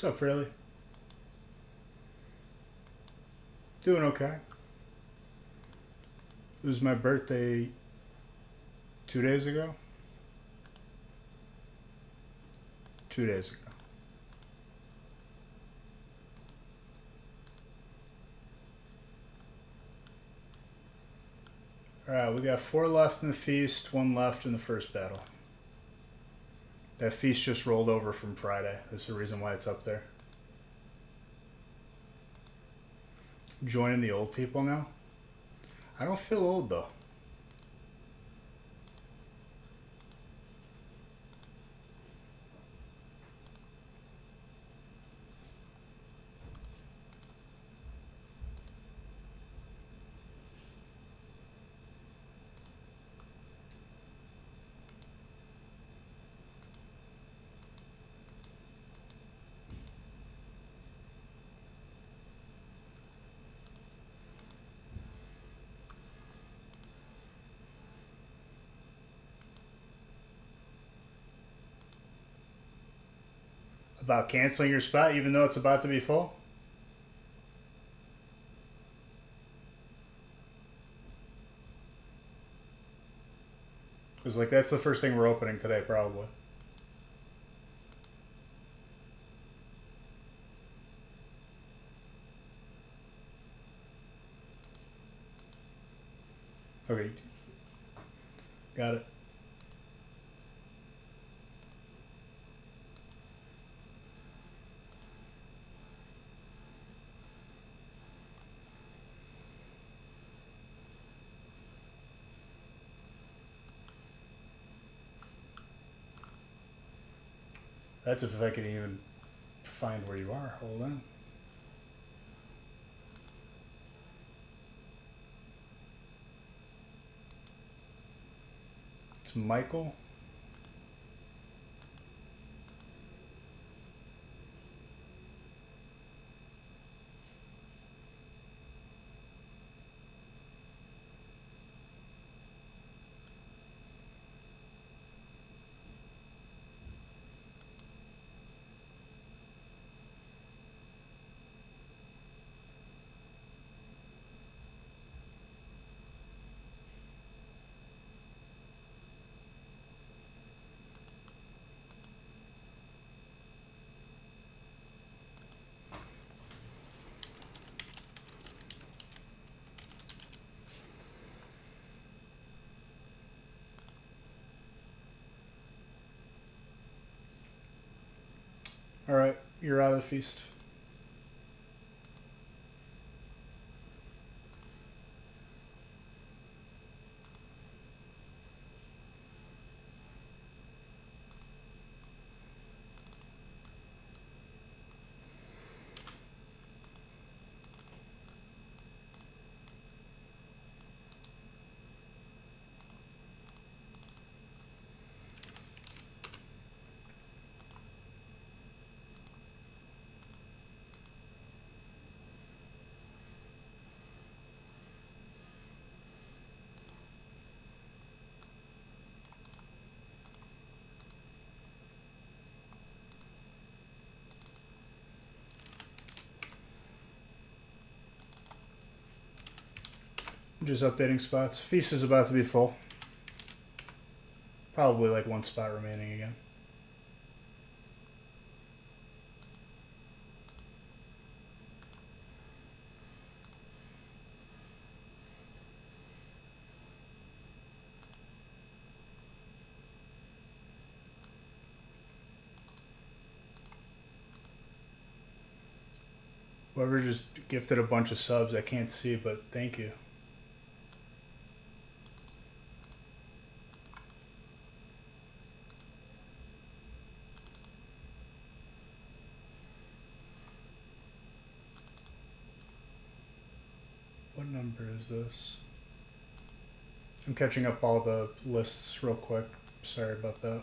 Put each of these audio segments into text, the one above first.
What's up, Freely? Doing okay. It was my birthday 2 days ago. 2 days ago. Alright, we got 4 left in the feast, 1 left in the first battle. That feast just rolled over from Friday. That's the reason why it's up there. Joining the old people now? I don't feel old though. About canceling your spot even though it's about to be full? Because like that's the first thing we're opening today probably. Okay. Got it. That's if I can even find where you are. Hold on. It's Michael. All right, you're out of the feast. Just updating spots. Feast is about to be full. Probably like 1 spot remaining again. Whoever just gifted a bunch of subs, I can't see, but thank you. What number is this? I'm catching up all the lists real quick. Sorry about that.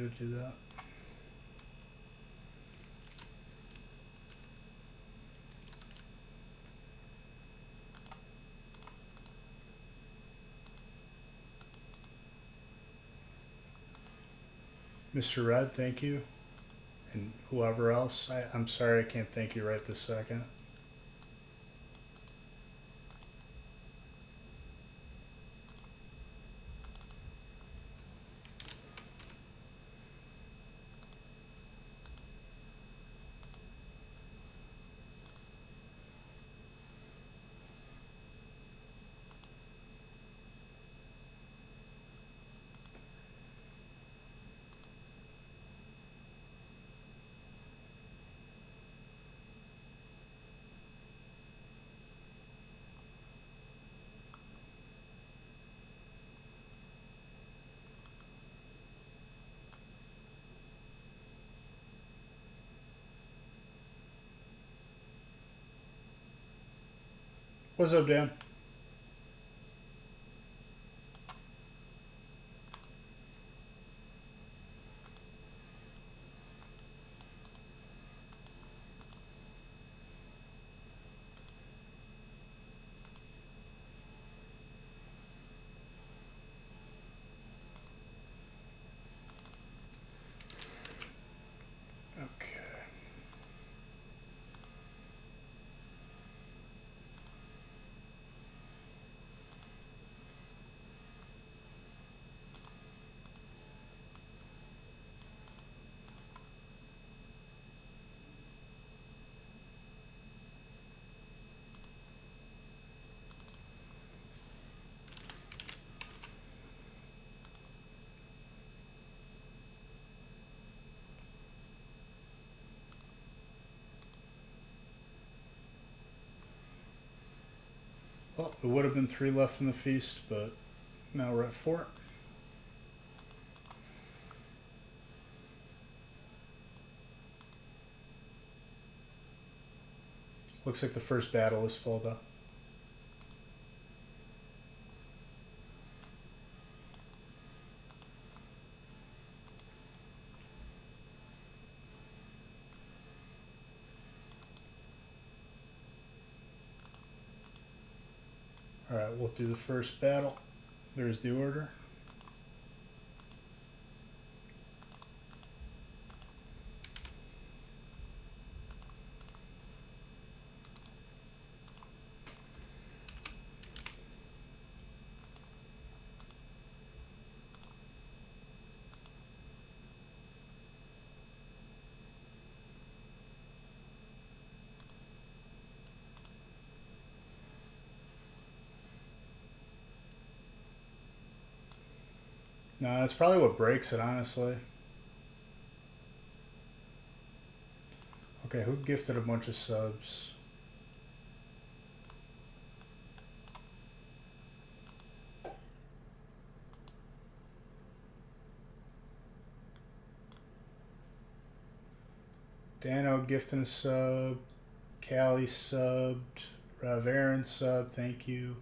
to do that. Mr. Red, thank you. And whoever else, I'm sorry I can't thank you right this second. What's up, Dan? Okay. Well, it would have been 3 left in the feast, but now we're at 4. Looks like the first battle is full, though. Alright, we'll do the first battle. There's the order. No, that's probably what breaks it, honestly. Okay, who gifted a bunch of subs? Dano gifting a sub. Callie subbed. Aaron subbed. Thank you.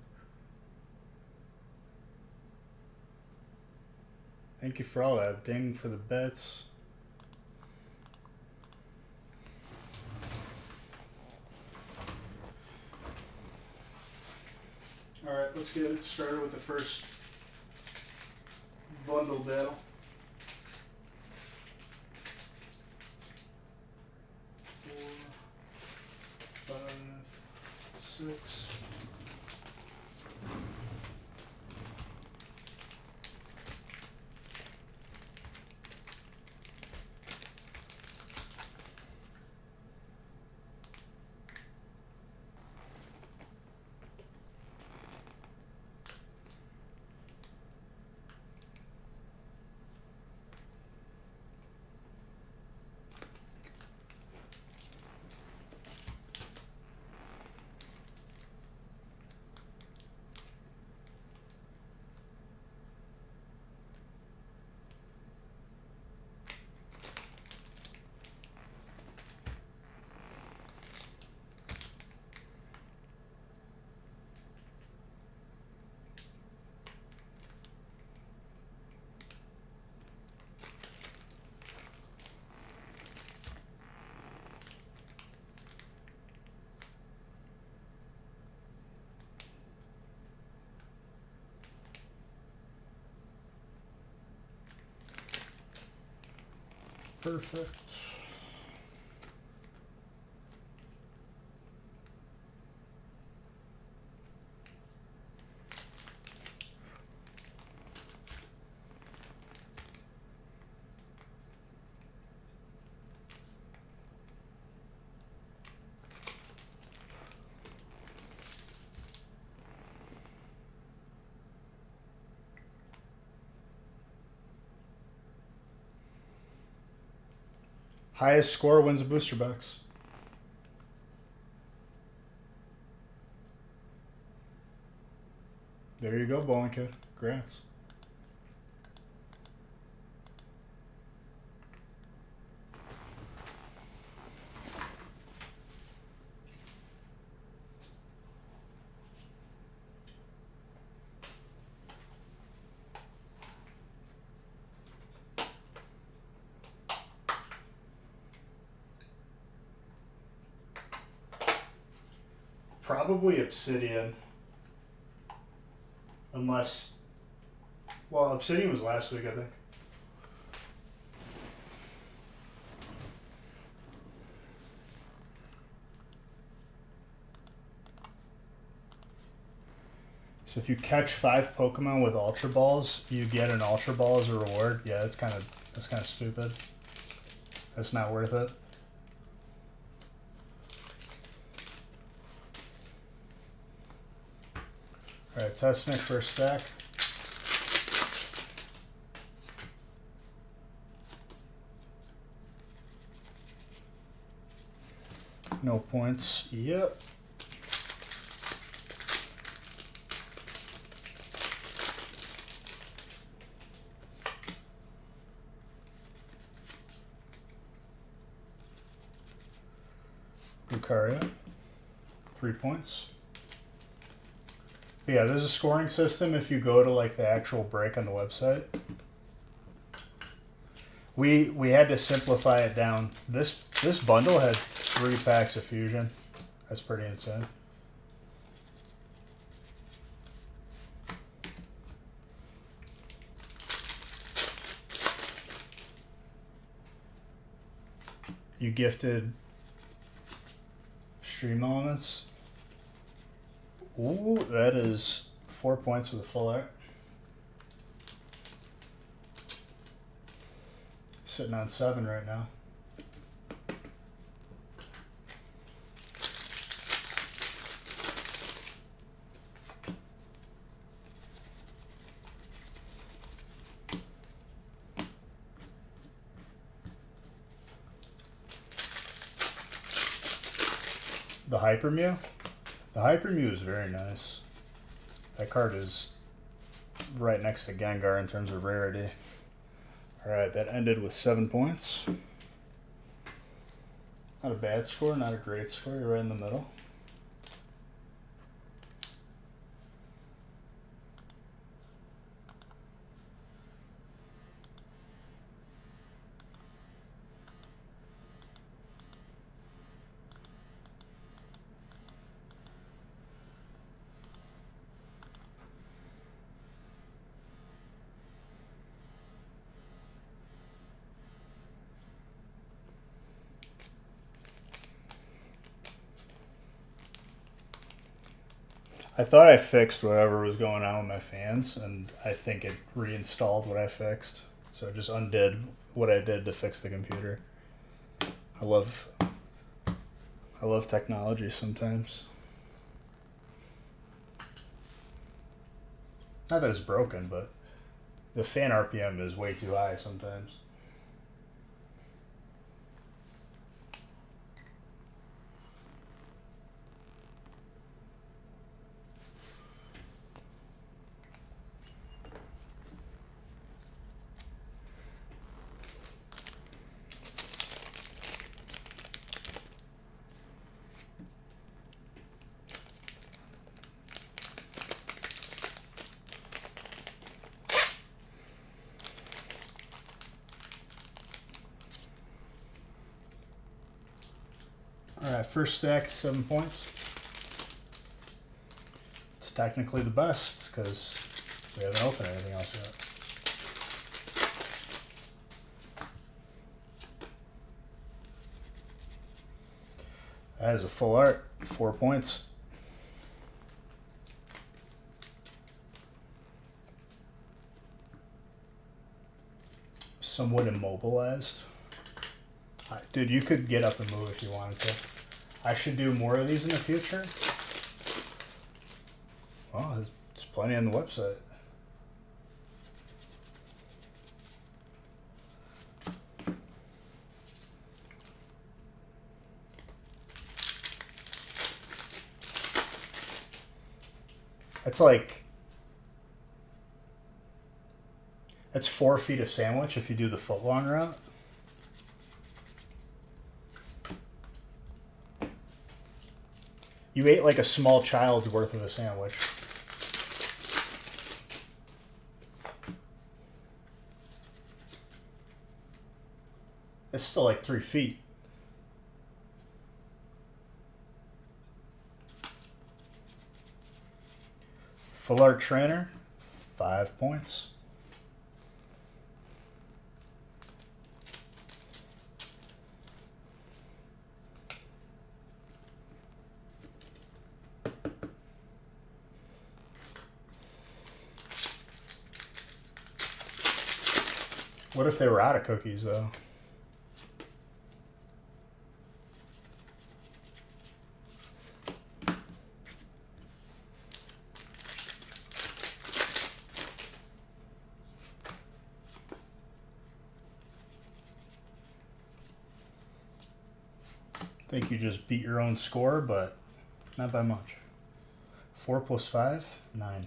Thank you for all that. Ding for the bets. Alright, let's get it started with the first bundle battle. 4, 5, 6. Perfect. Highest score wins a booster box. There you go, bowling kid. Congrats. Probably Obsidian. Unless... Well, Obsidian was last week, I think. So if you catch 5 Pokemon with Ultra Balls, you get an Ultra Ball as a reward. Yeah, that's kind of stupid. That's not worth it. Alright, testing it for a stack. No points. Yep. Lucario. 3 points. But yeah, there's a scoring system if you go to like the actual break on the website. We had to simplify it down. This bundle had 3 packs of Fusion. That's pretty insane. You gifted Stream Elements. Ooh, that is 4 points with a full art. Sitting on 7 right now. The Hyper Mew? The Hyper Mew is very nice. That card is right next to Gengar in terms of rarity. Alright, that ended with 7 points. Not a bad score, not a great score. You're right in the middle. I thought I fixed whatever was going on with my fans, and I think it reinstalled what I fixed. So it just undid what I did to fix the computer. I love technology sometimes. Not that it's broken, but the fan RPM is way too high sometimes. Alright, first stack, 7 points. It's technically the best because we haven't opened anything else yet. That is a full art. 4 points. Somewhat immobilized. Dude, you could get up and move if you wanted to. I should do more of these in the future. Well, there's plenty on the website. It's like, that's 4 feet of sandwich if you do the footlong route. You ate like a small child's worth of a sandwich. It's still like 3 feet. Full art trainer, 5 points. What if they were out of cookies, though? I think you just beat your own score, but not by much. 4 plus 5, 9.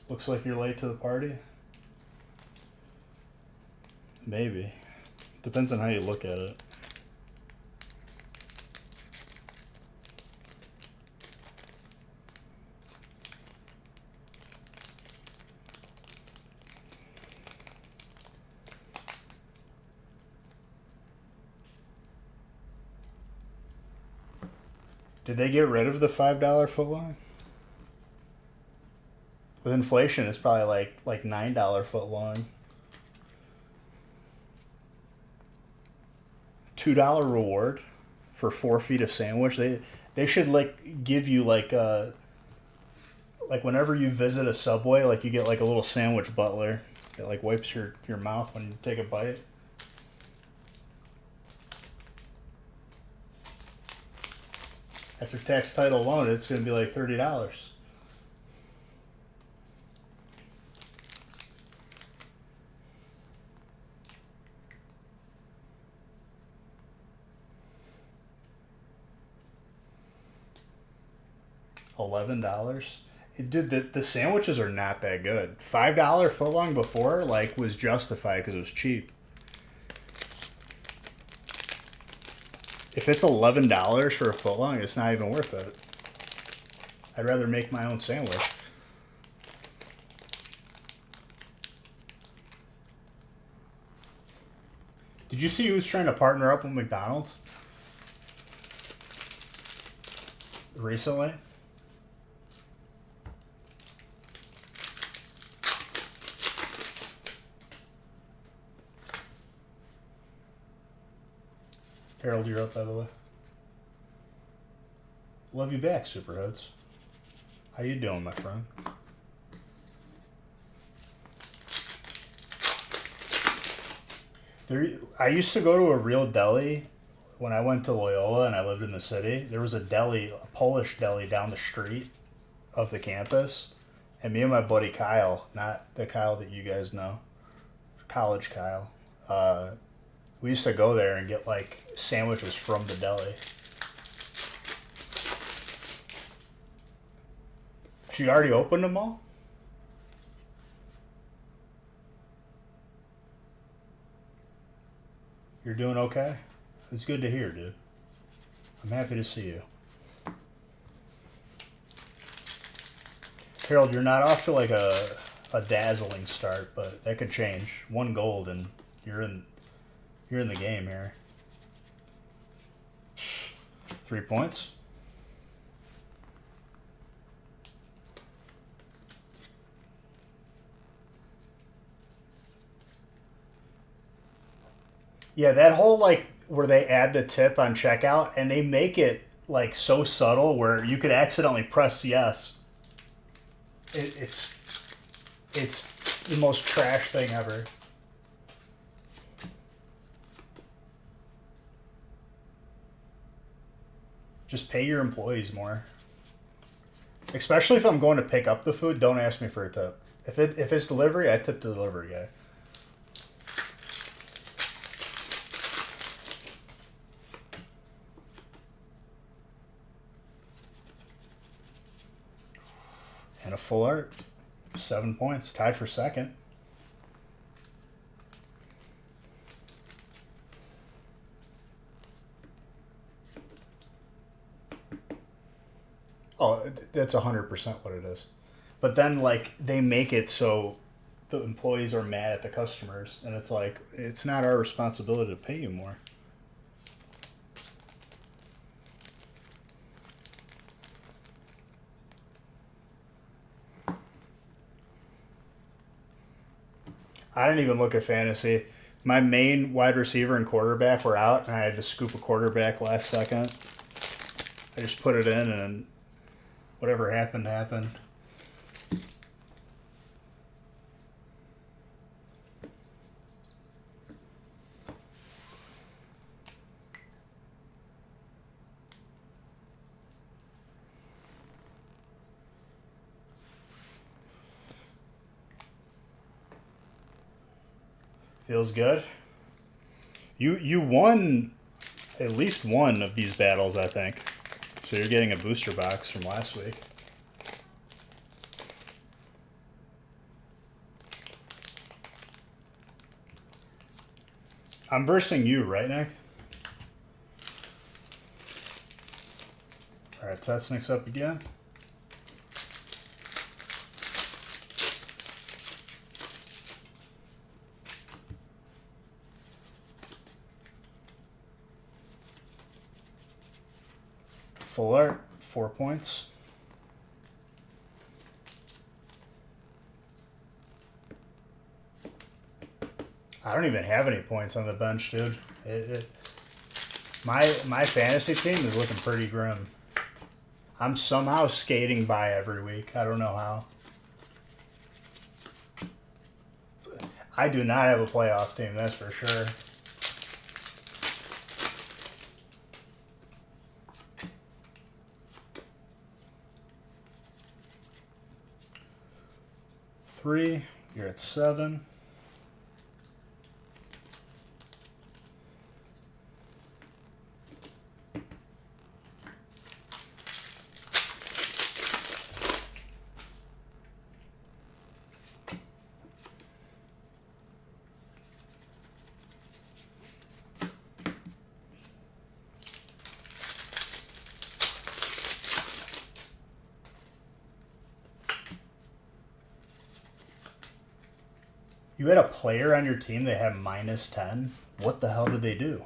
Looks like you're late to the party. Maybe. Depends on how you look at it. Did they get rid of the $5 footlong? With inflation, it's probably like $9 footlong. $2 reward for 4 feet of sandwich. They should like give you like whenever you visit a Subway, like you get like a little sandwich butler that like wipes your mouth when you take a bite. After tax, title, loan, it's going to be like $30. $11. Dude, the sandwiches are not that good. $5 footlong before like was justified because it was cheap. If it's $11 for a footlong, it's not even worth it. I'd rather make my own sandwich. Did you see who's trying to partner up with McDonald's recently? Harold, you're up, by the way. Love you back, Superheads. How you doing, my friend? I used to go to a real deli when I went to Loyola and I lived in the city. There was a deli, a Polish deli down the street of the campus. And me and my buddy Kyle, not the Kyle that you guys know, college Kyle, we used to go there and get like sandwiches from the deli. She already opened them all? You're doing okay? It's good to hear, dude. I'm happy to see you. Harold, you're not off to like a dazzling start, but that could change. 1 gold and you're in the game here. 3 points. Yeah, that whole like where they add the tip on checkout and they make it like so subtle where you could accidentally press yes. It's the most trash thing ever. Just pay your employees more. Especially if I'm going to pick up the food, don't ask me for a tip. If it's delivery, I tip the delivery guy. And a full art. 7 points. Tied for second. Oh, that's 100% what it is. But then, like, they make it so the employees are mad at the customers. And it's like, it's not our responsibility to pay you more. I didn't even look at fantasy. My main wide receiver and quarterback were out, and I had to scoop a quarterback last second. I just put it in, and whatever happened, happened. Feels good. You won at least one of these battles, I think. So you're getting a booster box from last week. I'm versing you, right, Nick? Alright, Tetsnick's up again. Full art, 4 points. I don't even have any points on the bench, dude. My fantasy team is looking pretty grim. I'm somehow skating by every week. I don't know how. I do not have a playoff team, that's for sure. Three, you're at 7. You had a player on your team that had -10? What the hell did they do?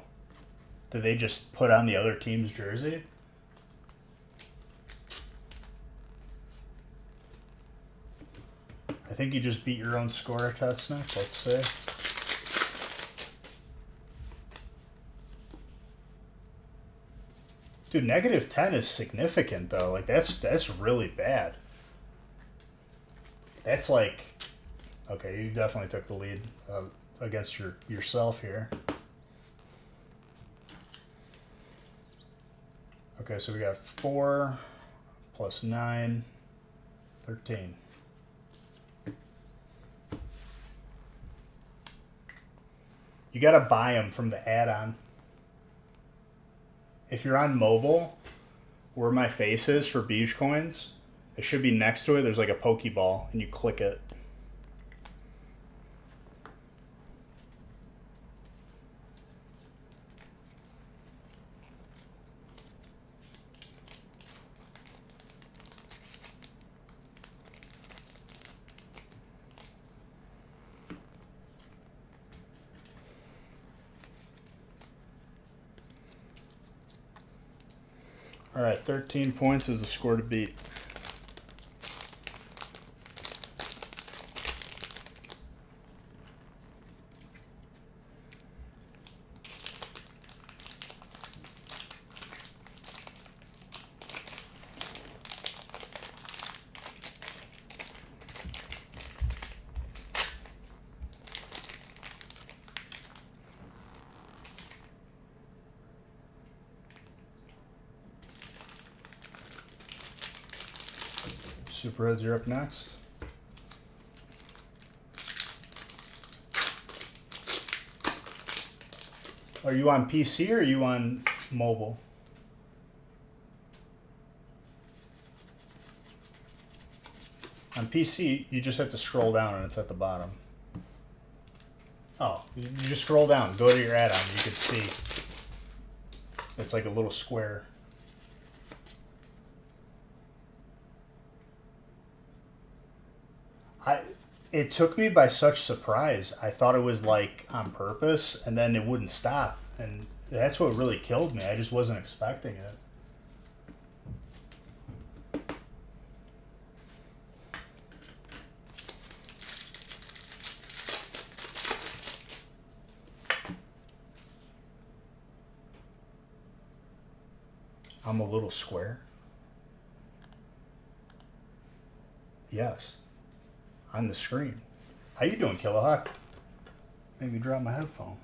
Did they just put on the other team's jersey? I think you just beat your own score, Tetsnick. Let's see. Dude, -10 is significant, though. Like, that's really bad. That's like... Okay, you definitely took the lead against yourself here. Okay, so we got 4 plus 9, 13. You gotta buy them from the add-on. If you're on mobile, where my face is for beach coins, it should be next to it. There's like a Pokeball, and you click it. All right, 13 points is the score to beat. Superheads, you're up next. Are you on PC or are you on mobile? On PC, you just have to scroll down and it's at the bottom. Oh, you just scroll down, go to your add-on, you can see. It's like a little square. It took me by such surprise. I thought it was like on purpose, and then it wouldn't stop. And that's what really killed me. I just wasn't expecting it. I'm a little square. Yes. On the screen. How you doing, Killohawk? Made me drop my headphone.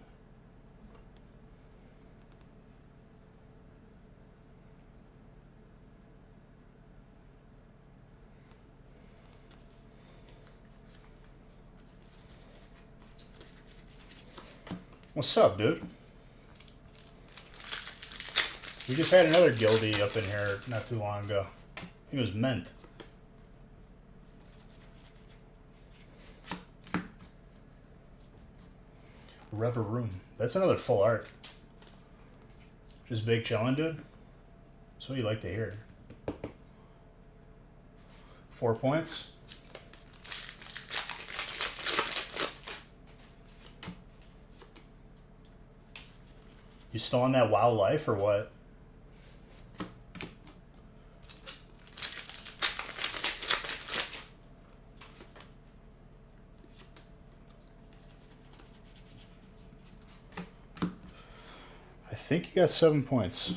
What's up, dude? We just had another guildie up in here not too long ago. He was Mint. Rever Room. That's another full art. Just big chillin', dude. That's what you like to hear. 4 points. You still on that WoW life or what? I think you got 7 points.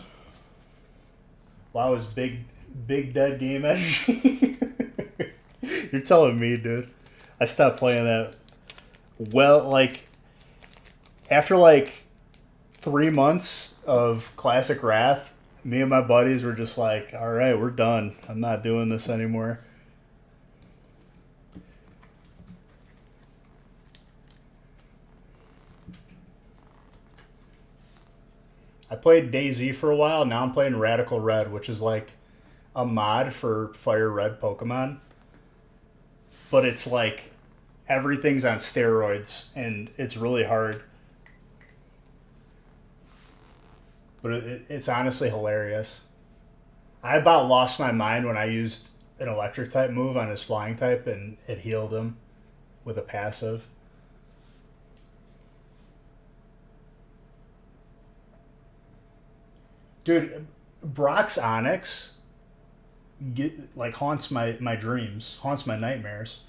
WoW is big dead game energy. You're telling me, dude. I stopped playing that. Well, like, after like 3 months of Classic Wrath, me and my buddies were just like, all right, we're done. I'm not doing this anymore. I played DayZ for a while. Now I'm playing Radical Red, which is like a mod for Fire Red Pokemon. But it's like everything's on steroids, and it's really hard. But it's honestly hilarious. I about lost my mind when I used an electric type move on his flying type, and it healed him with a passive. Dude, Brock's Onyx haunts my dreams, haunts my nightmares.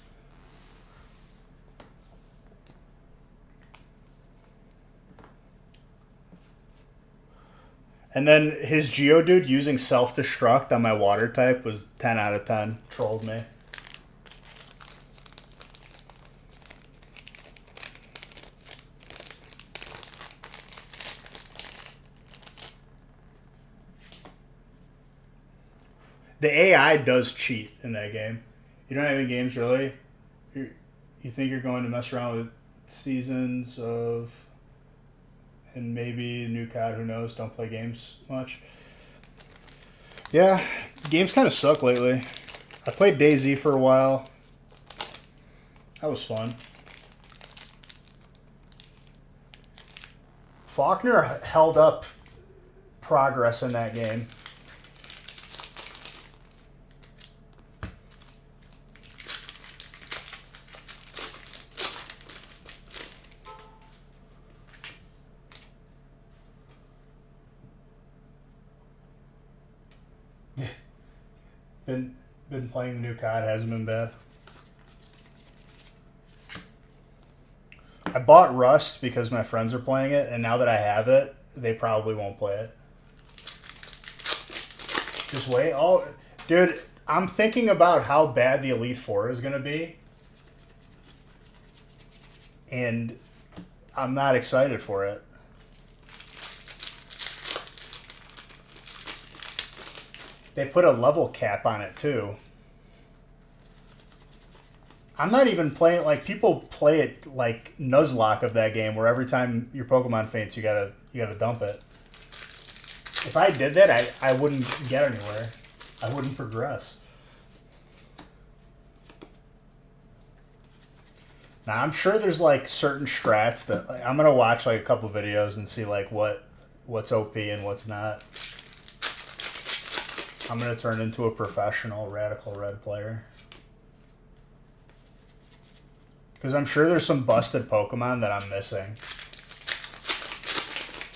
And then his Geodude using self-destruct on my water type was 10 out of 10. Trolled me. The AI does cheat in that game. You don't have any games really. You think you're going to mess around with seasons of, and maybe new COD, who knows, don't play games much. Yeah, games kind of suck lately. I played DayZ for a while. That was fun. Faulkner held up progress in that game. Been playing the new COD, hasn't been bad. I bought Rust because my friends are playing it, and now that I have it, they probably won't play it. Just wait. Oh, dude, I'm thinking about how bad the Elite Four is going to be, and I'm not excited for it. They put a level cap on it, too. I'm not even playing, like, people play it like Nuzlocke of that game, where every time your Pokemon faints, you gotta dump it. If I did that, I wouldn't get anywhere. I wouldn't progress. Now, I'm sure there's, like, certain strats that, like, I'm gonna watch, like, a couple videos and see, like, what's OP and what's not. I'm gonna turn into a professional Radical Red player. Because I'm sure there's some busted Pokemon that I'm missing.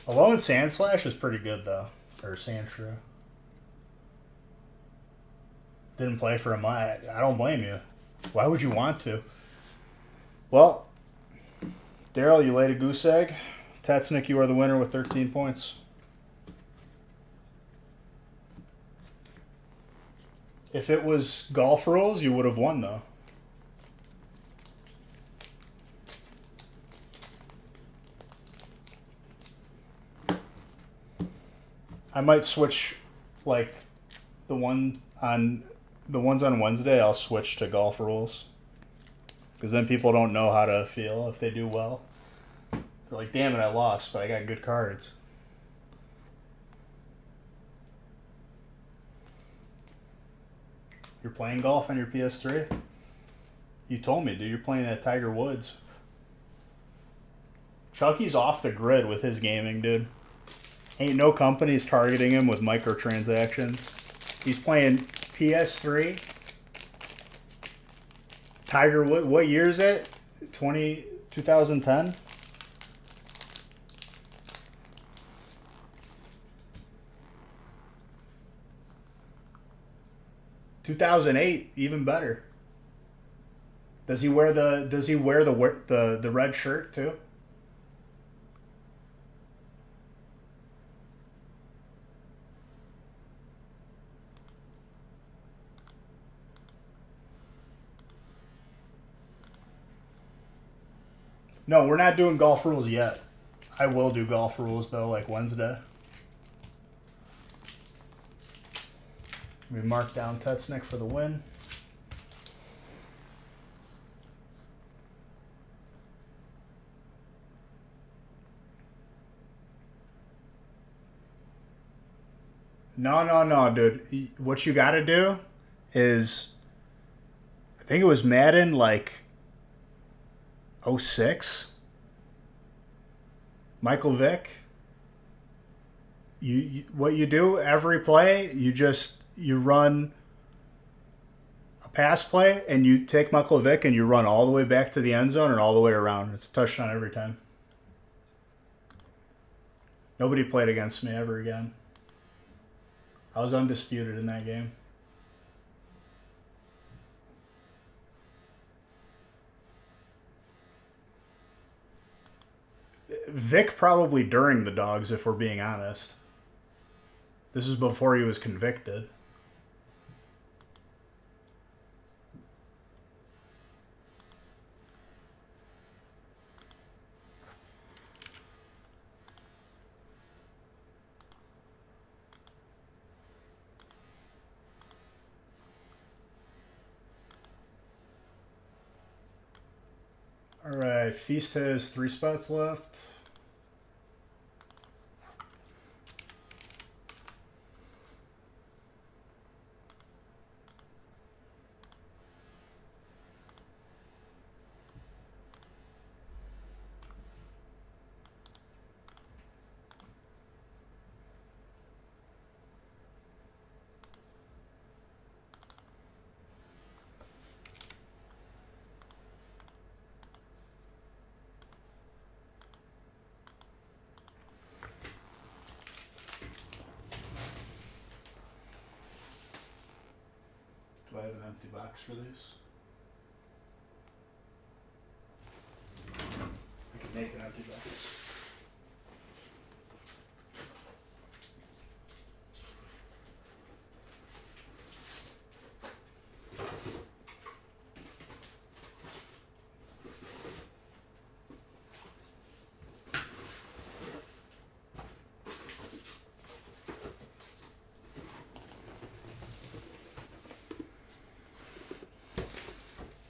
Alolan Sandslash is pretty good, though. Or Sandshrew. Didn't play for a month. I don't blame you. Why would you want to? Well, Daryl, you laid a goose egg. Tatsnick, you are the winner with 13 points. If it was golf rules, you would have won, though. I might switch, like, the ones on Wednesday. I'll switch to golf rules, because then people don't know how to feel if they do well. They're like, "Damn it, I lost, but I got good cards." You're playing golf on your PS3? You told me, dude. You're playing at Tiger Woods. Chucky's off the grid with his gaming, dude. Ain't no companies targeting him with microtransactions. He's playing PS3. Tiger Woods. What year is it? 2010? $2008, even better. Does he wear the red shirt too? No, we're not doing golf rules yet. I will do golf rules though, like Wednesday. We mark down Tetsnick for the win. No, dude. What you got to do is, I think it was Madden, like, 06. Michael Vick. What you do every play, you run a pass play, and you take Michael Vick and you run all the way back to the end zone and all the way around. It's a touchdown every time. Nobody played against me ever again. I was undisputed in that game. Vic probably during the dogs, if we're being honest. This is before he was convicted. Alright, Feast has 3 spots left. Do I have an empty box for these? I can make an empty box.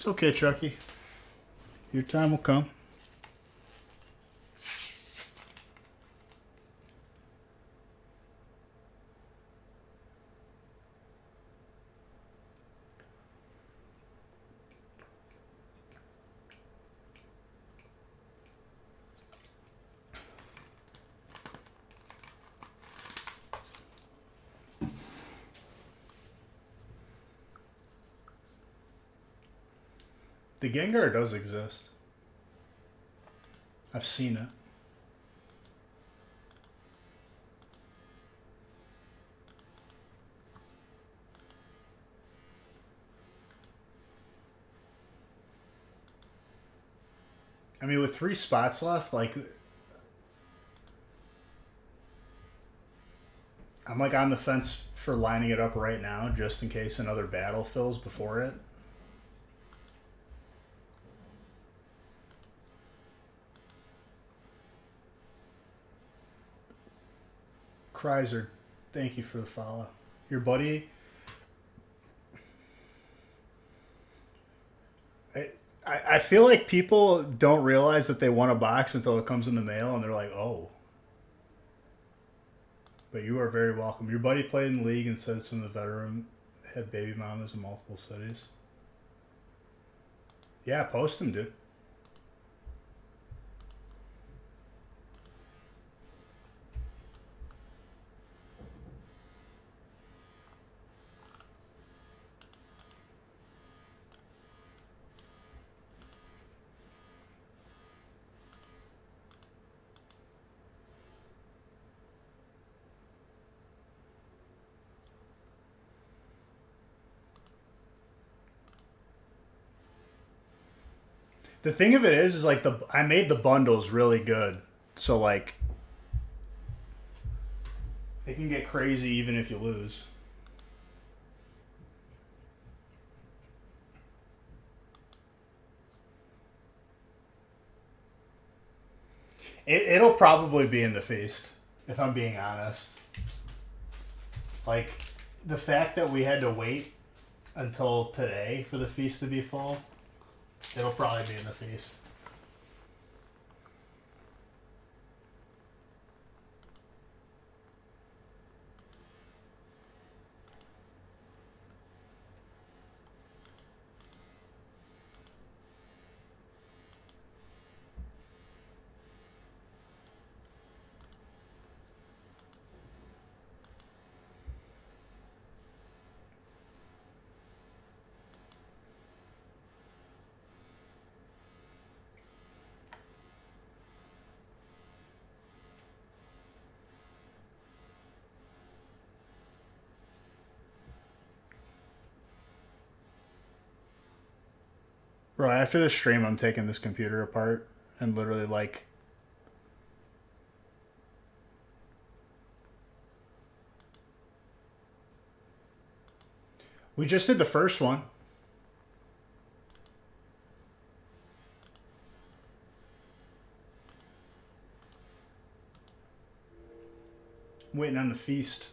okay, Chucky. Your time will come. The Gengar does exist. I've seen it. I mean, with 3 spots left, like, I'm like on the fence for lining it up right now, just in case another battle fills before it. Kreiser, thank you for the follow. Your buddy. I feel like people don't realize that they won a box until it comes in the mail, and they're like, oh. But you are very welcome. Your buddy played in the league and said some of the veteran had baby mamas in multiple cities. Yeah, post them, dude. The thing of it is like I made the bundles really good, so like it can get crazy even if you lose. It'll probably be in the feast, if I'm being honest. Like, the fact that we had to wait until today for the feast to be full, it'll probably be in the feast. Bro, after the stream, I'm taking this computer apart and literally, like... We just did the first one. I'm waiting on the feast.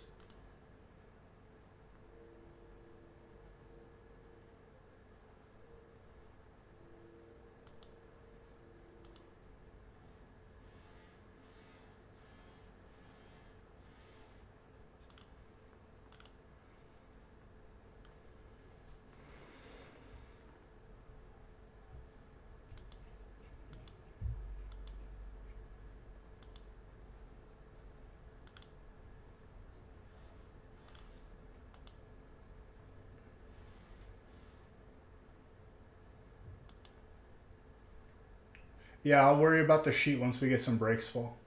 Yeah, I'll worry about the sheet once we get some breaks full.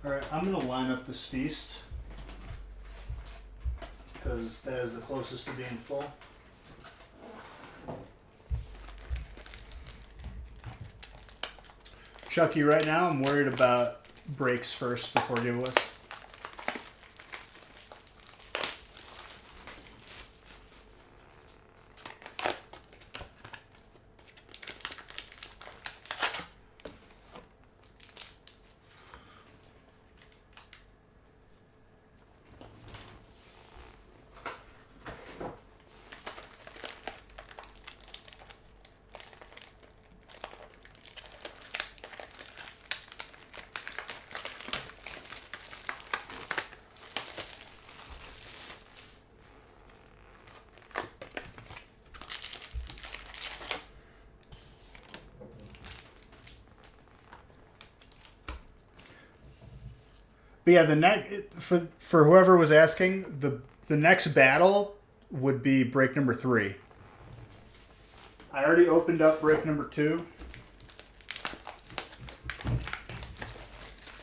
Alright, I'm going to line up this feast, because that is the closest to being full. Chucky, right now I'm worried about breaks first before giveaways. But yeah, for whoever was asking, the next battle would be break number 3. I already opened up break number 2,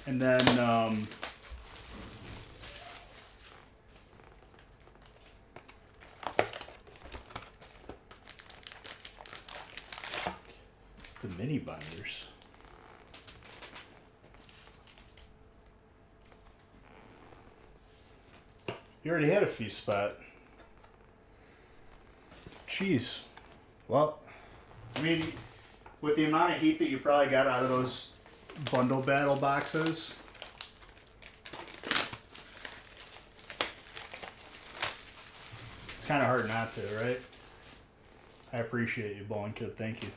and then the mini binders. You already had a feast spot. Jeez. Well, I mean, with the amount of heat that you probably got out of those bundle battle boxes, it's kind of hard not to, right? I appreciate you, Bowling Kid. Thank you.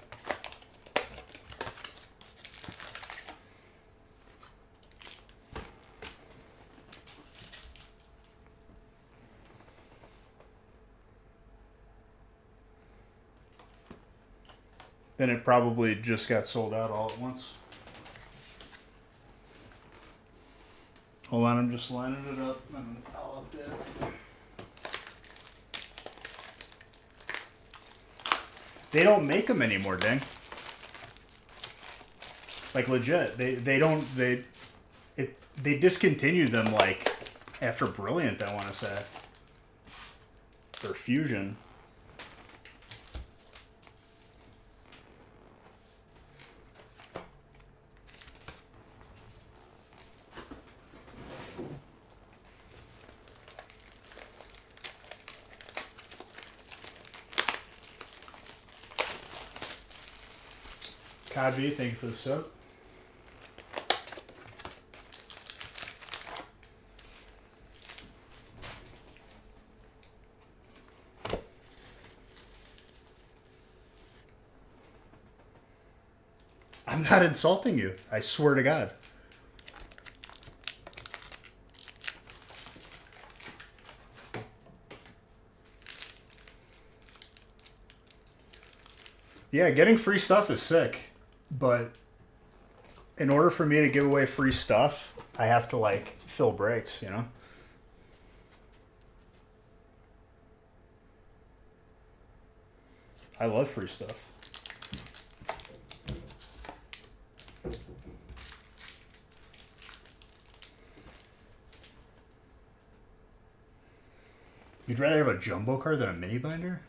Then it probably just got sold out all at once. Hold on, I'm just lining it up and I'll update it. They don't make them anymore, dang. Like legit, they discontinued them like after Brilliant, I want to say, or Fusion. Codby, thank you for the sub. I'm not insulting you. I swear to God. Yeah, getting free stuff is sick, but in order for me to give away free stuff, I have to like fill breaks, you know? I love free stuff. You'd rather have a jumbo card than a mini binder?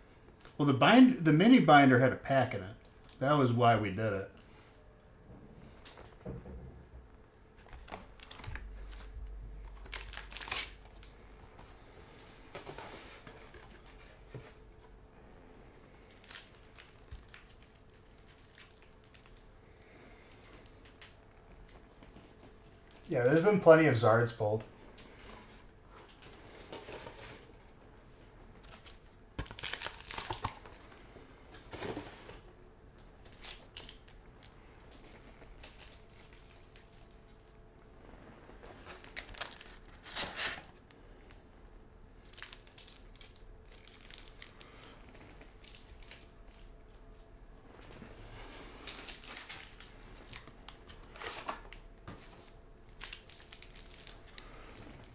Well, the mini binder had a pack in it. That was why we did it. Yeah, there's been plenty of Zards pulled.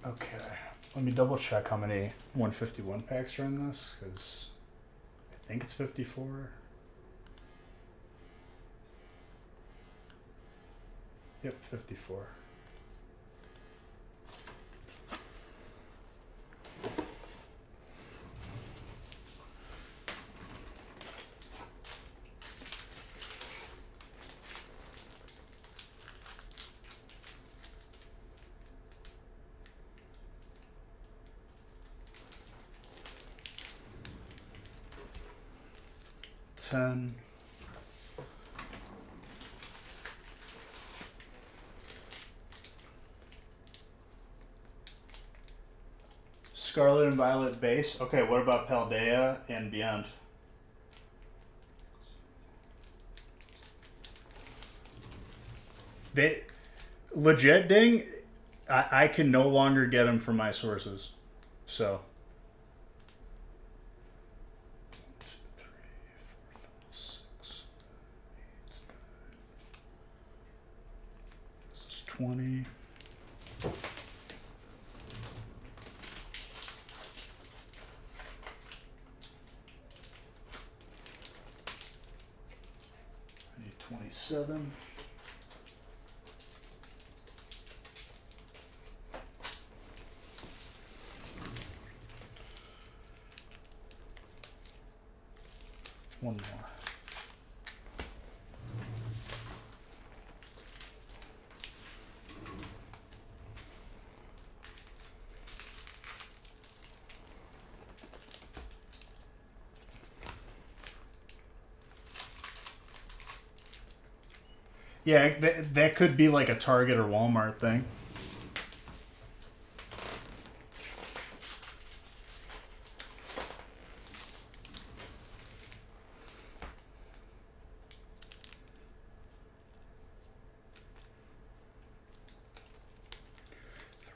Okay, let me double check how many 151 packs are in this, because I think it's 54. Yep, 54. 10. Scarlet and Violet base. Okay, what about Paldea and Beyond? They legit ding. I can no longer get them from my sources, so. 1, 2, 3, 4, 5, 6, 8, 9. This is 20. I need 27. One more. Yeah, that could be like a Target or Walmart thing.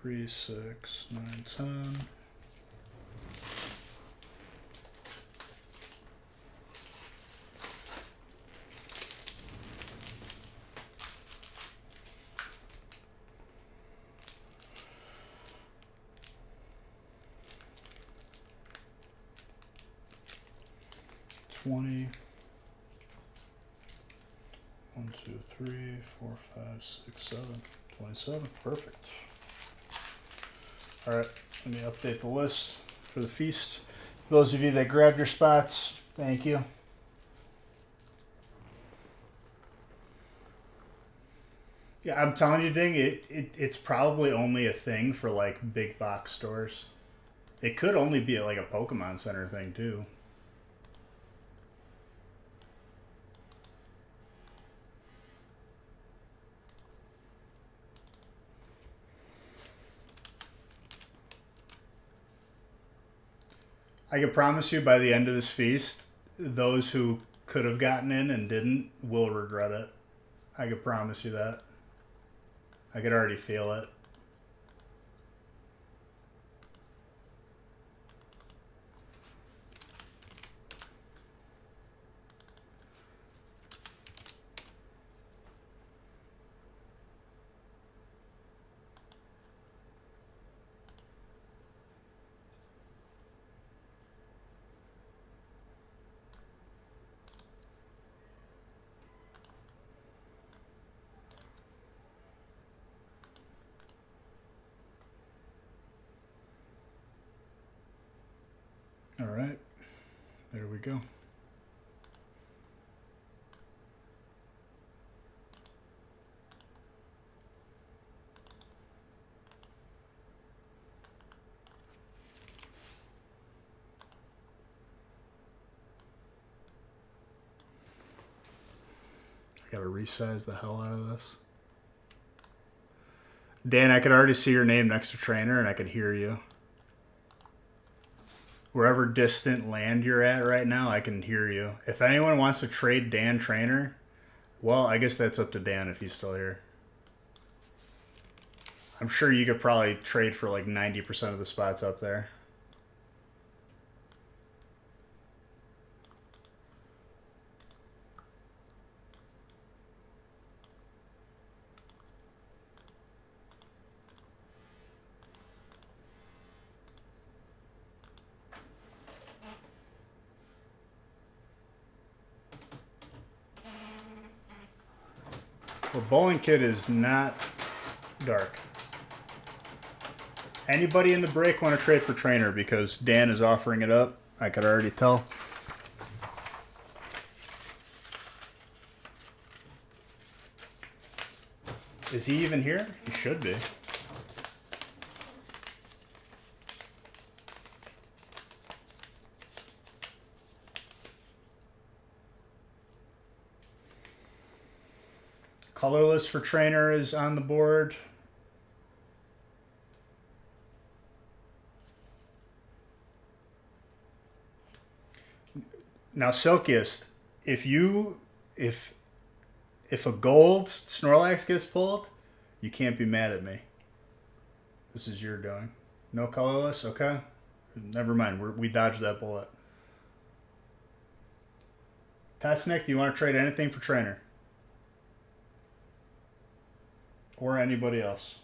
Three, 6, 9, 10. $20. 1, 2, 3, 4, 5, 6, 7. 27. Perfect. All right, let me update the list for the feast. Those of you that grabbed your spots, thank you. Yeah, I'm telling you, Ding, it's probably only a thing for like big box stores. It could only be like a Pokemon Center thing too. I can promise you by the end of this feast, those who could have gotten in and didn't will regret it. I can promise you that. I could already feel it. All right, there we go. I gotta resize the hell out of this. Dan, I could already see your name next to Trainer and I could hear you. Wherever distant land you're at right now, I can hear you. If anyone wants to trade Dan Trainer, well, I guess that's up to Dan if he's still here. I'm sure you could probably trade for like 90% of the spots up there. Well, Bowling Kid is not dark. Anybody in the break want to trade for Trainer because Dan is offering it up? I could already tell. Is he even here? He should be. Colorless for trainer is on the board. Now, Silkiest, if a gold Snorlax gets pulled, you can't be mad at me. This is your doing. No colorless? Okay. Never mind. We dodged that bullet. Testnik, do you want to trade anything for trainer? Or anybody else?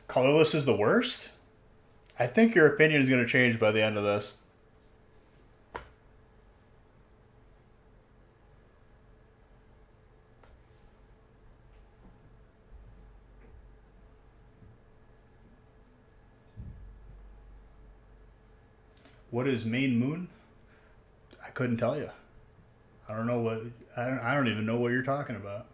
Colorless is the worst? I think your opinion is going to change by the end of this. What is main moon? I couldn't tell you. I don't know what. I don't even know what you're talking about.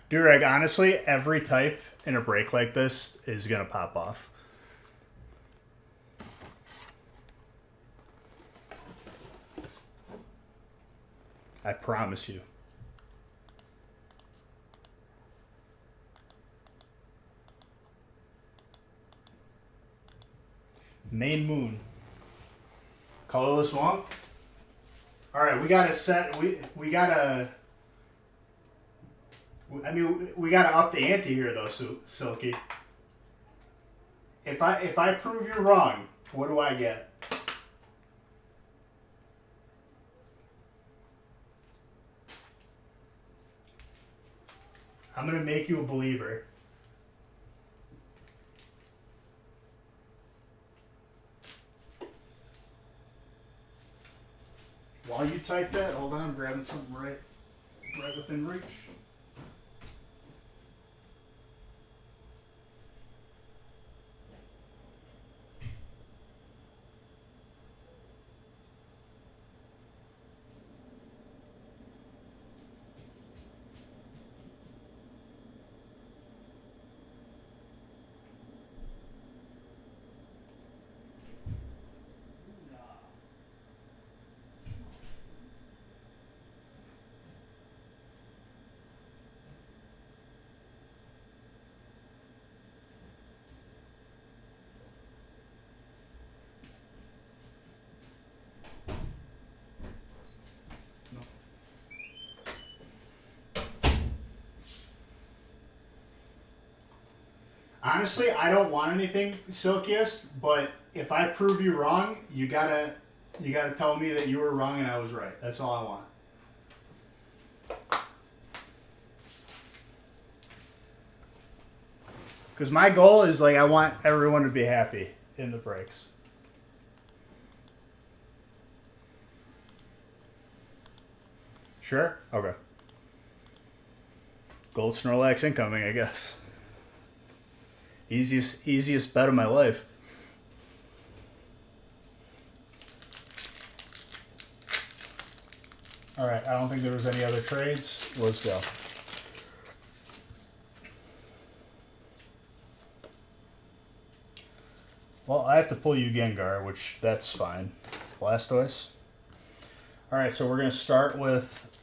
Durag, honestly, every type in a break like this is going to pop off. I promise you. Main moon. Colorless wonk. All right, we got to set. We got to. I mean, we got to up the ante here, though, Silky. If I prove you wrong, what do I get? I'm gonna make you a believer. While you type that, hold on, I'm grabbing something right within reach. Honestly, I don't want anything, Silkiest, but if I prove you wrong, you gotta tell me that you were wrong and I was right. That's all I want. Because my goal is, like, I want everyone to be happy in the breaks. Sure? Okay. Gold Snorlax incoming, I guess. Easiest bet of my life. All right, I don't think there was any other trades. Let's go. Well, I have to pull you Gengar, which that's fine. Blastoise. All right, so we're going to start with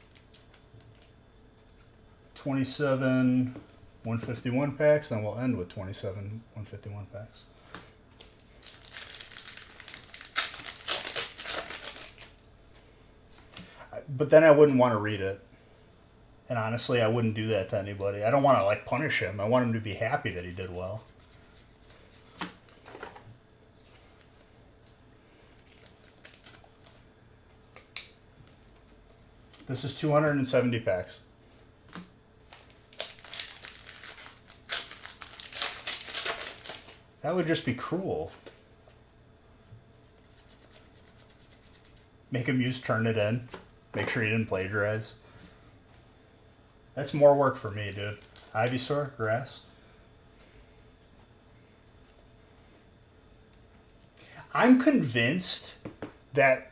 27 151 packs, and we'll end with 27 151 packs. But then I wouldn't want to read it. And honestly, I wouldn't do that to anybody. I don't want to, like, punish him. I want him to be happy that he did well. This is 270 packs. That would just be cruel. Make him use Turnitin. Make sure he didn't plagiarize. That's more work for me, dude. Ivysaur, grass. I'm convinced that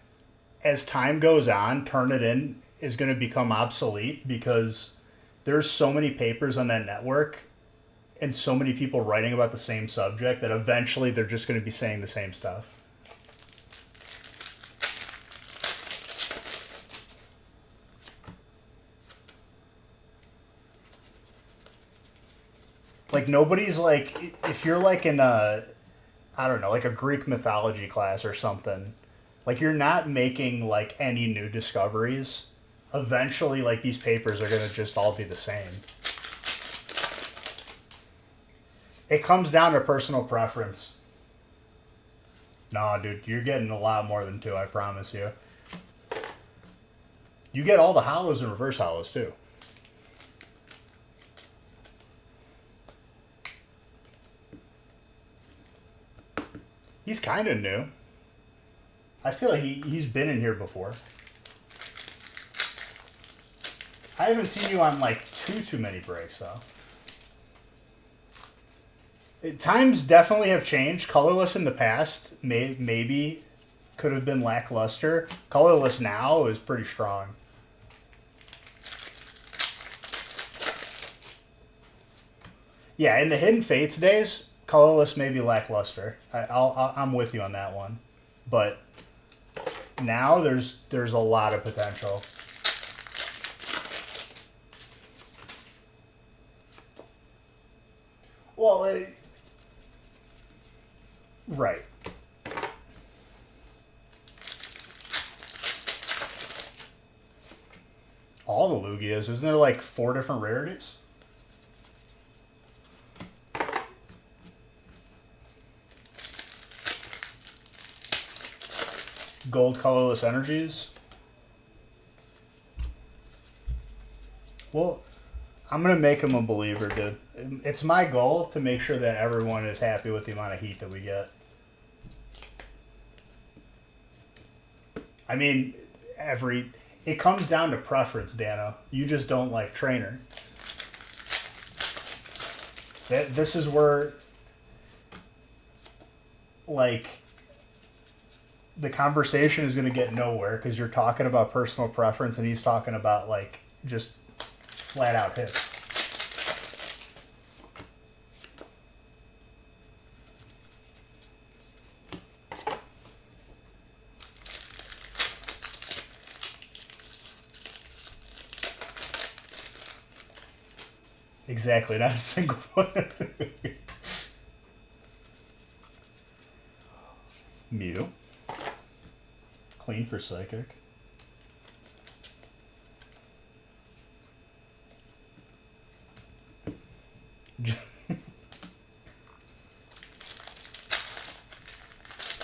as time goes on, Turnitin is going to become obsolete because there's so many papers on that network and so many people writing about the same subject that eventually they're just going to be saying the same stuff. Like nobody's like, if you're like in a, I don't know, like a Greek mythology class or something, like you're not making like any new discoveries. Eventually, like these papers are going to just all be the same. It comes down to personal preference. Nah, dude, you're getting a lot more than 2, I promise you. You get all the hollows and reverse hollows too. He's kind of new. I feel like he's been in here before. I haven't seen you on like too many breaks though. Times definitely have changed. Colorless in the past maybe could have been lackluster. Colorless now is pretty strong. Yeah, in the Hidden Fates days, colorless may be lackluster. I'm with you on that one, but now there's a lot of potential. Well, right. All the Lugias, isn't there like 4 different rarities? Gold colorless energies. Well, I'm going to make him a believer, dude. It's my goal to make sure that everyone is happy with the amount of heat that we get. I mean, it comes down to preference, Dano. You just don't like Trainer. This is where, like, the conversation is going to get nowhere because you're talking about personal preference and he's talking about, like, just flat out hits. Exactly, not a single one. Mew. Clean for Psychic.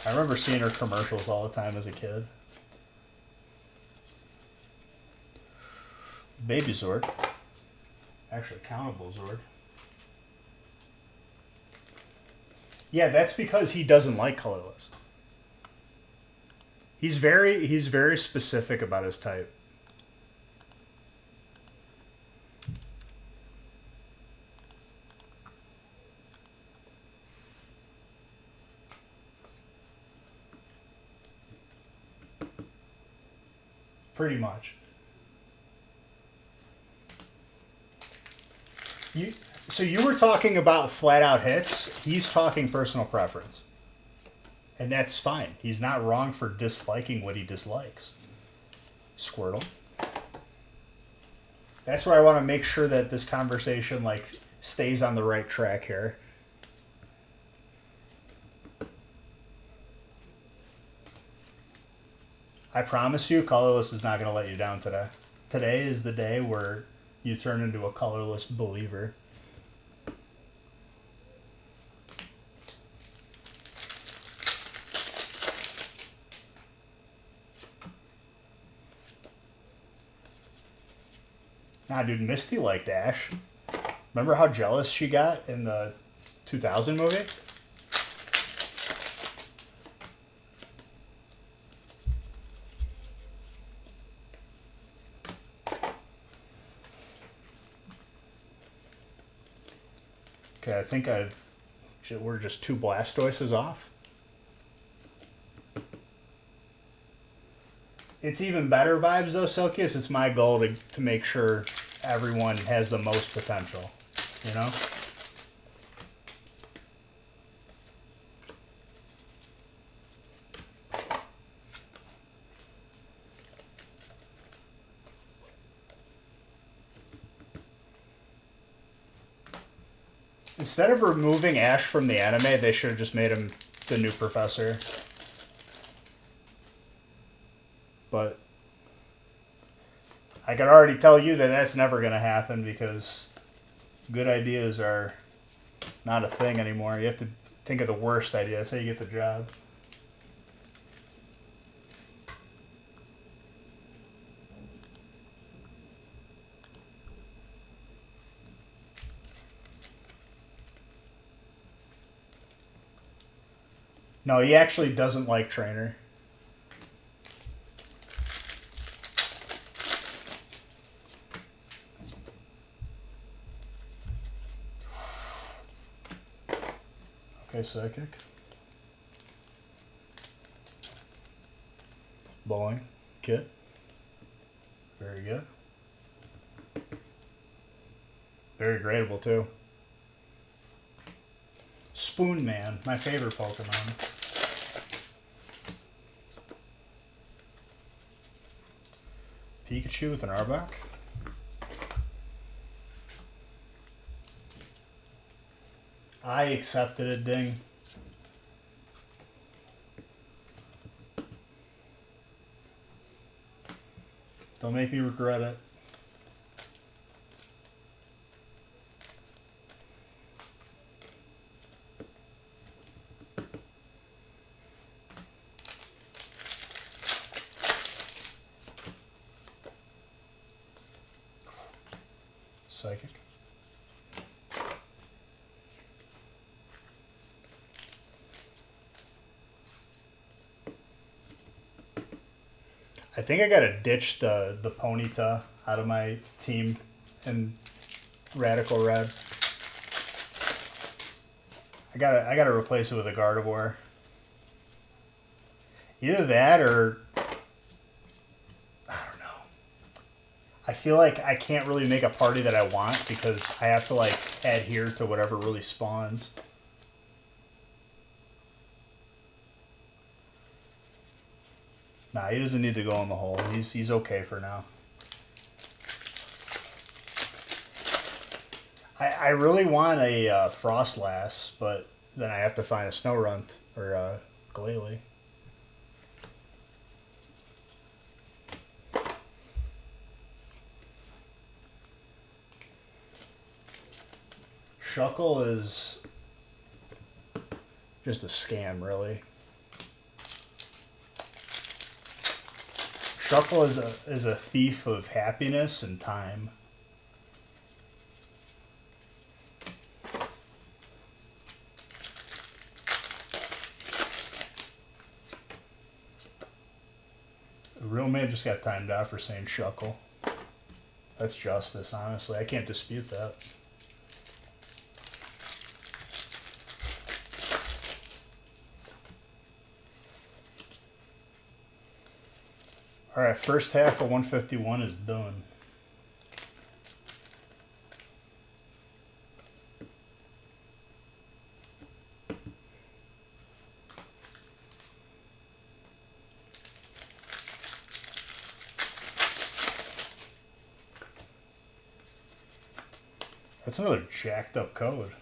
I remember seeing her commercials all the time as a kid. Baby Zord. Actually, countable Zord. Yeah, that's because he doesn't like colorless. He's very specific about his type. Pretty much. So you were talking about flat out hits. He's talking personal preference. And that's fine. He's not wrong for disliking what he dislikes. Squirtle. That's where I want to make sure that this conversation like stays on the right track here. I promise you, colorless is not going to let you down today. Today is the day where you turn into a colorless believer. Nah, dude, Misty liked Ash. Remember how jealous she got in the 2000 movie? Okay, I think we're just 2 Blastoises off. It's even better vibes though, Silkius. It's my goal to make sure everyone has the most potential, you know? Instead of removing Ash from the anime, they should have just made him the new professor. But I can already tell you that that's never going to happen because good ideas are not a thing anymore. You have to think of the worst idea. That's how you get the job. No, he actually doesn't like Trainer. Okay, Psychic. Bowling. Kit. Very good. Very gradable, too. Spoon Man, my favorite Pokemon. Pikachu with an Arbok. I accepted it, ding. Don't make me regret it. Psychic. I think I gotta ditch the Ponyta out of my team in Radical Red. I gotta replace it with a Gardevoir. Either that or I don't know. I feel like I can't really make a party that I want because I have to like adhere to whatever really spawns. Nah, he doesn't need to go in the hole. He's okay for now. I really want a Frostlass, but then I have to find a Snorunt or a Glalie. Shuckle is just a scam, really. Shuckle is a thief of happiness and time. Real man just got timed out for saying Shuckle. That's justice, honestly. I can't dispute that. Alright, first half of 151 is done. That's another jacked up code.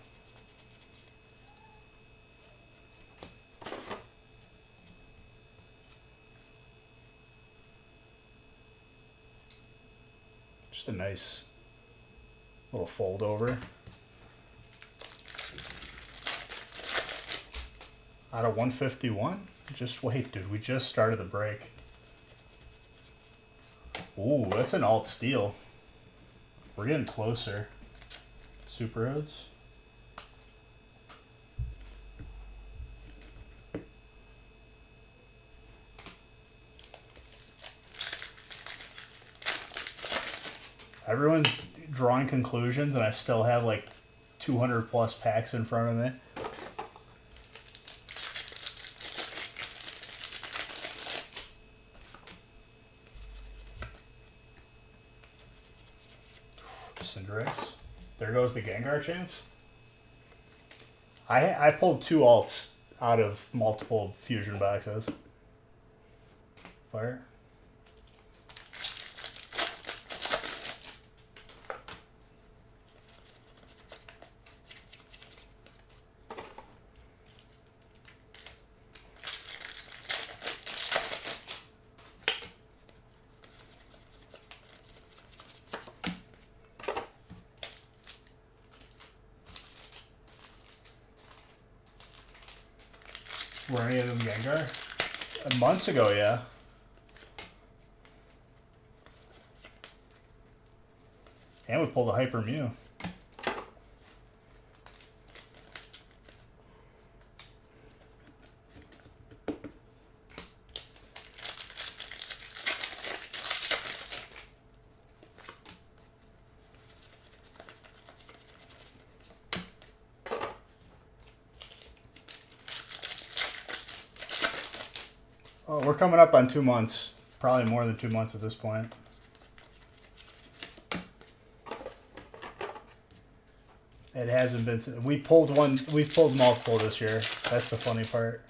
Just a nice little fold over. Out of 151? Just wait, dude. We just started the break. Ooh, that's an alt steal. We're getting closer. Super Roads. Everyone's drawing conclusions, and I still have like 200 plus packs in front of me. Cinderace. There goes the Gengar chance. I pulled 2 alts out of multiple fusion boxes. Fire. Were any of them Gengar? Months ago, yeah. And we pulled a Hyper Mew. Oh, we're coming up on 2 months. Probably more than 2 months at this point. It hasn't been. We pulled one. We pulled multiple this year. That's the funny part.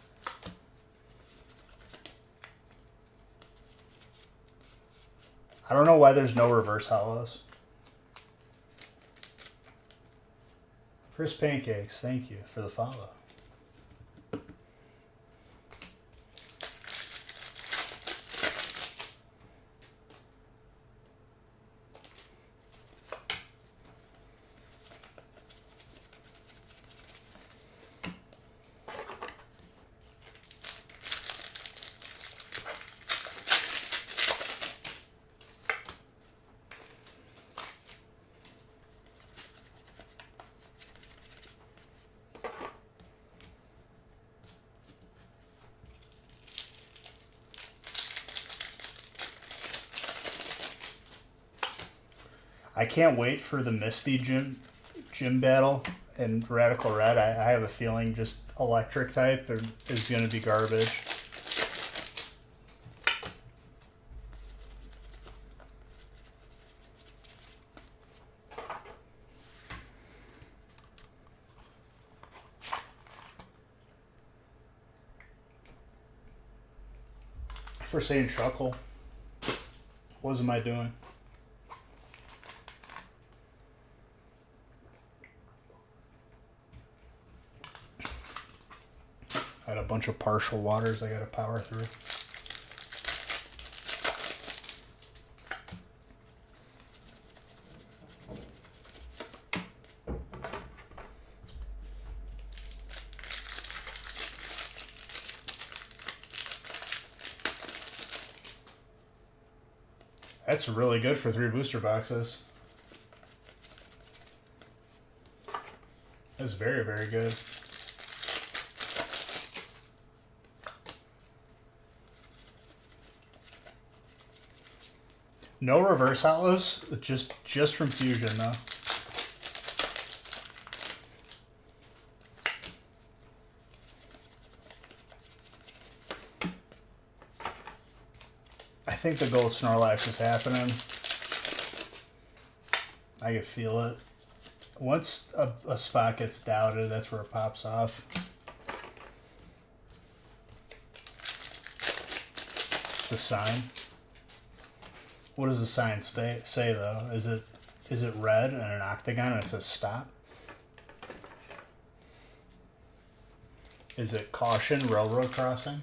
I don't know why there's no reverse hollows. Chris Pancakes, thank you for the follow. I can't wait for the Misty gym battle and Radical Red. I have a feeling just electric type is going to be garbage. For saying chuckle. What am I doing? I had a bunch of partial waters I got to power through. That's really good for 3 booster boxes. That's very, very good. No reverse hollows, just from fusion though. I think the gold Snorlax is happening. I can feel it. Once a spot gets doubted, that's where it pops off. It's a sign. What does the sign say though? Is it red and an octagon and it says stop? Is it caution, railroad crossing?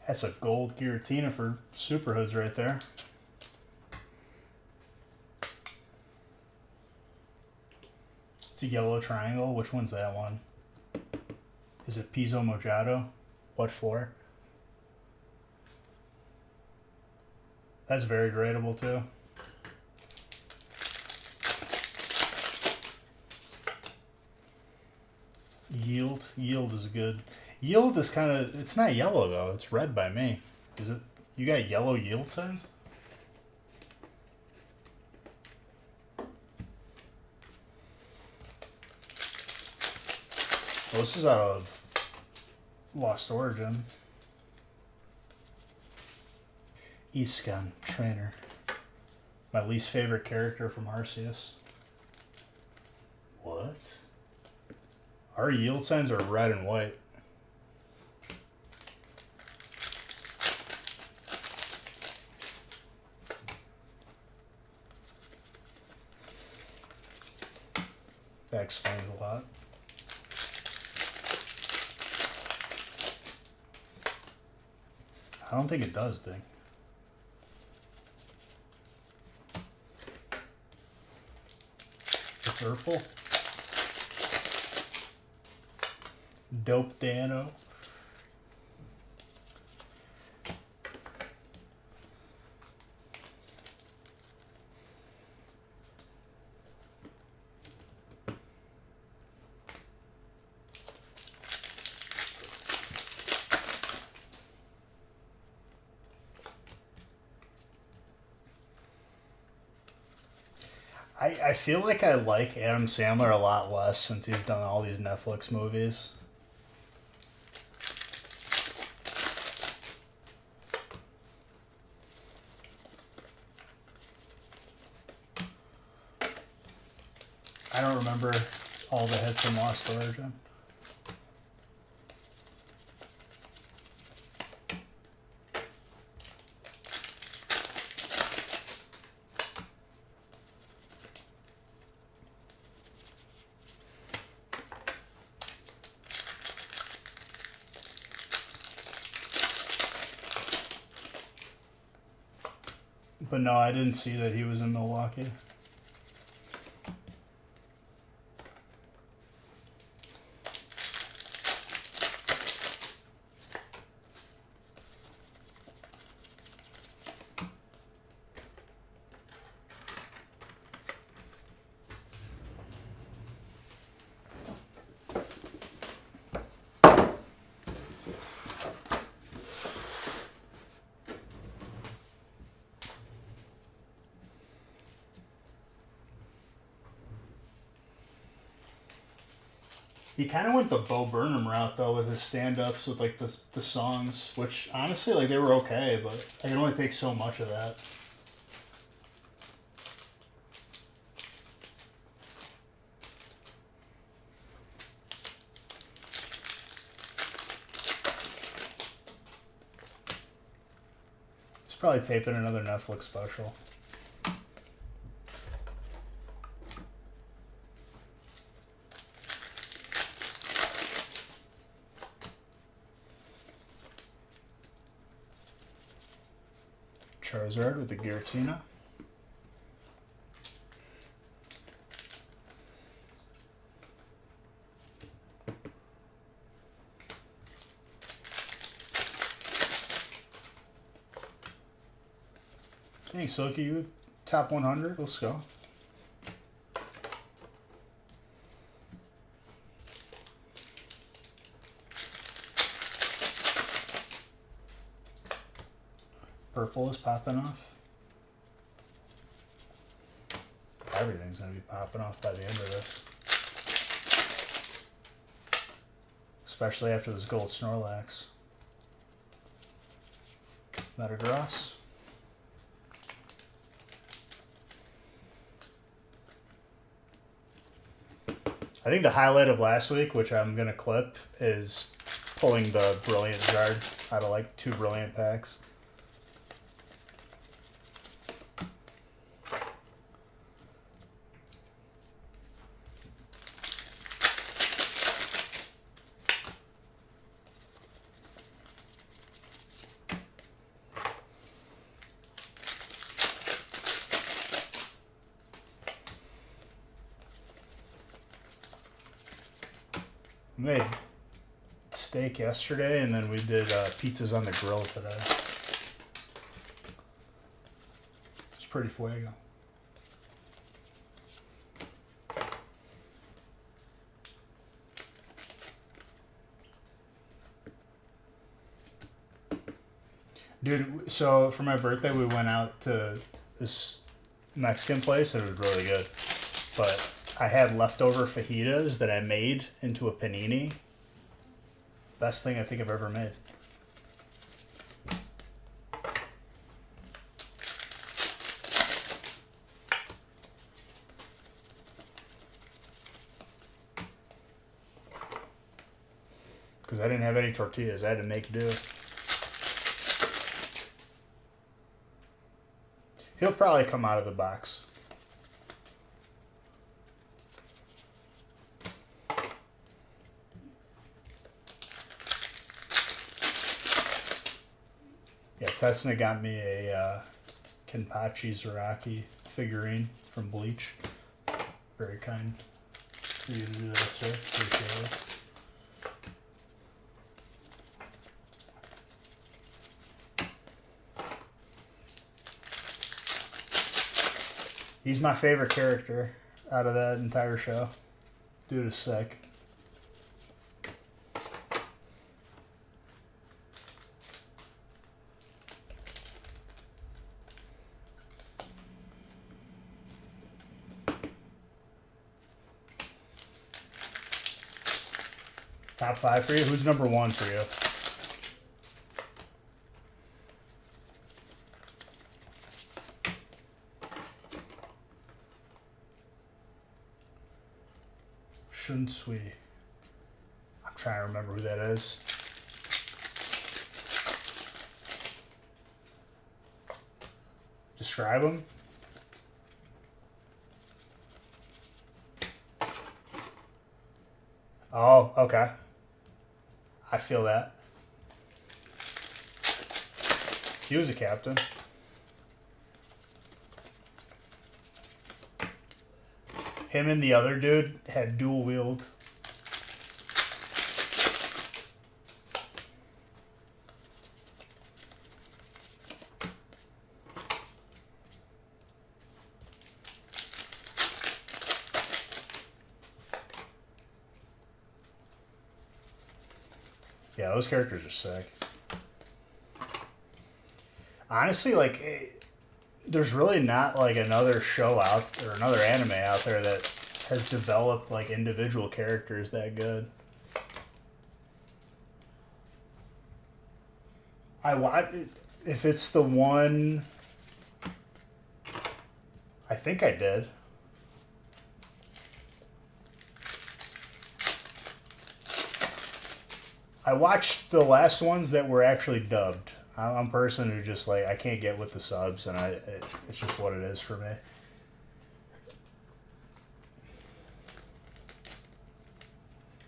That's a gold Giratina for Superhoods right there. It's a yellow triangle. Which one's that one? Is it Pizzo Mojado? What floor? That's very gradable too. Yield is good. Yield is kind of, it's not yellow though. It's red by me. Is it? You got yellow yield signs? Well, this is out of Lost Origin. Iskan, trainer. My least favorite character from Arceus. What? Our yield signs are red and white. That explains a lot. I don't think it does, Ding. The purple. Dope Dano. I feel like I like Adam Sandler a lot less since he's done all these Netflix movies. I don't remember all the hits from Lost Origin. But no, I didn't see that he was in Milwaukee. He kind of went the Bo Burnham route though with his stand-ups with like the songs, which honestly like they were okay, but I can only take so much of that. He's probably taping another Netflix special. Charizard with the Giratina. Hey, Silky, you top 100. Let's go. Purple is popping off. Everything's going to be popping off by the end of this. Especially after this gold Snorlax. Metagross. I think the highlight of last week, which I'm going to clip, is pulling the Brilliant Zard out of like 2 Brilliant packs. We made steak yesterday, and then we did pizzas on the grill today. It's pretty fuego. Dude, so for my birthday, we went out to this Mexican place, and it was really good. But I had leftover fajitas that I made into a panini. Best thing I think I've ever made. Because I didn't have any tortillas. I had to make do. He'll probably come out of the box. Yeah, Tesna got me a Kenpachi Zaraki figurine from Bleach. Very kind for you to do that, sir. Appreciate it. He's my favorite character out of that entire show. Dude is sick. Top 5 for you? Who's number 1 for you? Shunsui. I'm trying to remember who that is. Describe him. Oh, okay. I feel that. He was a captain. Him and the other dude had dual wield. Yeah, those characters are sick. Honestly, like, there's really not like another show out or another anime out there that has developed like individual characters that good. If it's the one, I think I did. I watched the last ones that were actually dubbed. I'm a person who just like, I can't get with the subs, and it's just what it is for me.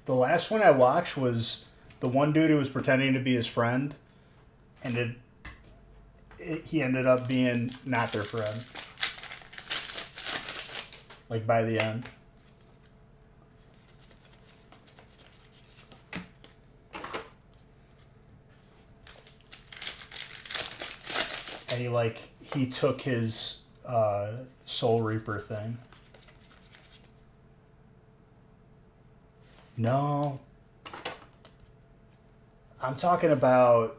The last one I watched was the one dude who was pretending to be his friend, and he ended up being not their friend. Like by the end. And he took his Soul Reaper thing. No. I'm talking about,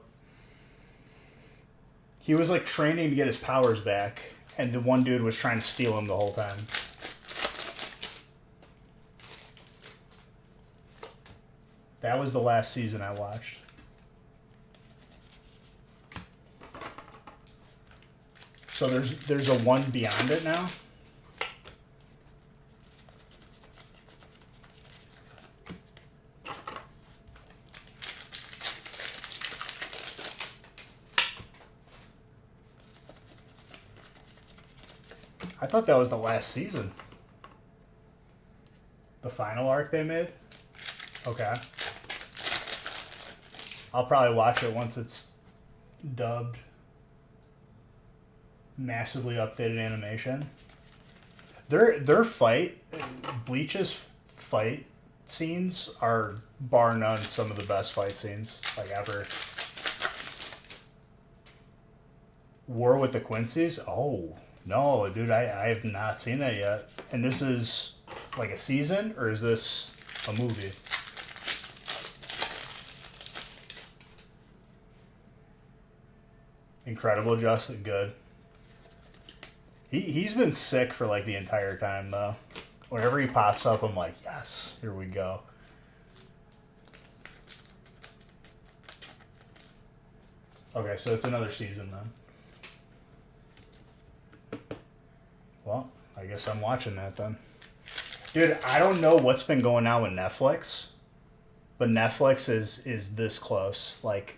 he was like training to get his powers back, and the one dude was trying to steal him the whole time. That was the last season I watched. So there's a one beyond it now? I thought that was the last season. The final arc they made? Okay. I'll probably watch it once it's dubbed. Massively updated animation. Their fight, Bleach's fight scenes are bar none some of the best fight scenes like ever. War with the Quincy's? Oh no, dude, I have not seen that yet. And this is like a season, or is this a movie? Incredible, Justin. Good. He's been sick for like the entire time though. Whenever he pops up, I'm like, yes, here we go. Okay, so it's another season then. Well, I guess I'm watching that then. Dude, I don't know what's been going on with Netflix, but Netflix is this close. Like,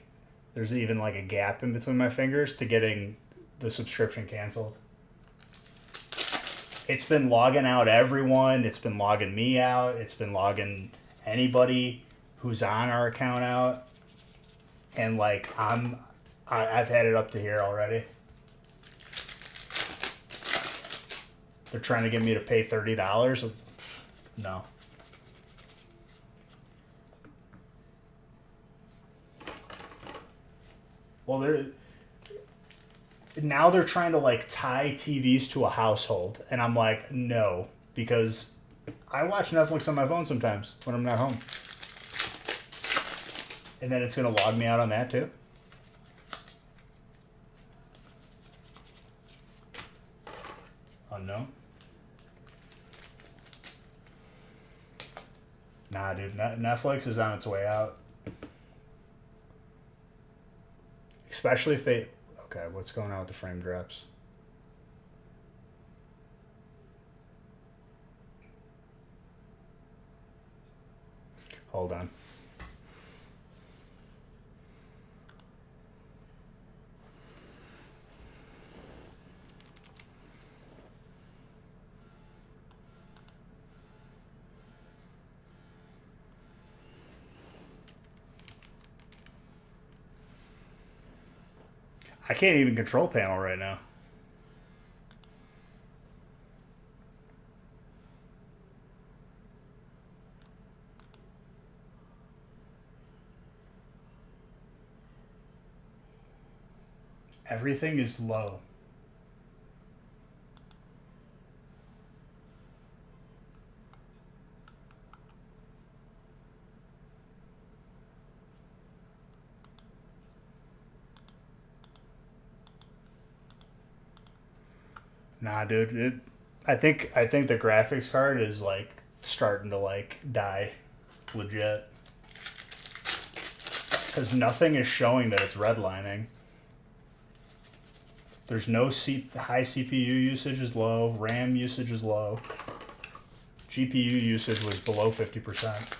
there's even like a gap in between my fingers to getting the subscription canceled. It's been logging out everyone. It's been logging me out. It's been logging anybody who's on our account out. And like I've had it up to here already. They're trying to get me to pay $30. No. Well, they're trying to like tie TVs to a household, and I'm like, no, because I watch Netflix on my phone sometimes when I'm not home. And then it's gonna log me out on that too. Unknown. Nah, dude, Netflix is on its way out. Especially if they... Okay, what's going on with the frame drops? Hold on. I can't even control panel right now. Everything is low. Nah, dude. I think the graphics card is like starting to like die, legit. Because nothing is showing that it's redlining. There's no high CPU usage is low. RAM usage is low. GPU usage was below 50%.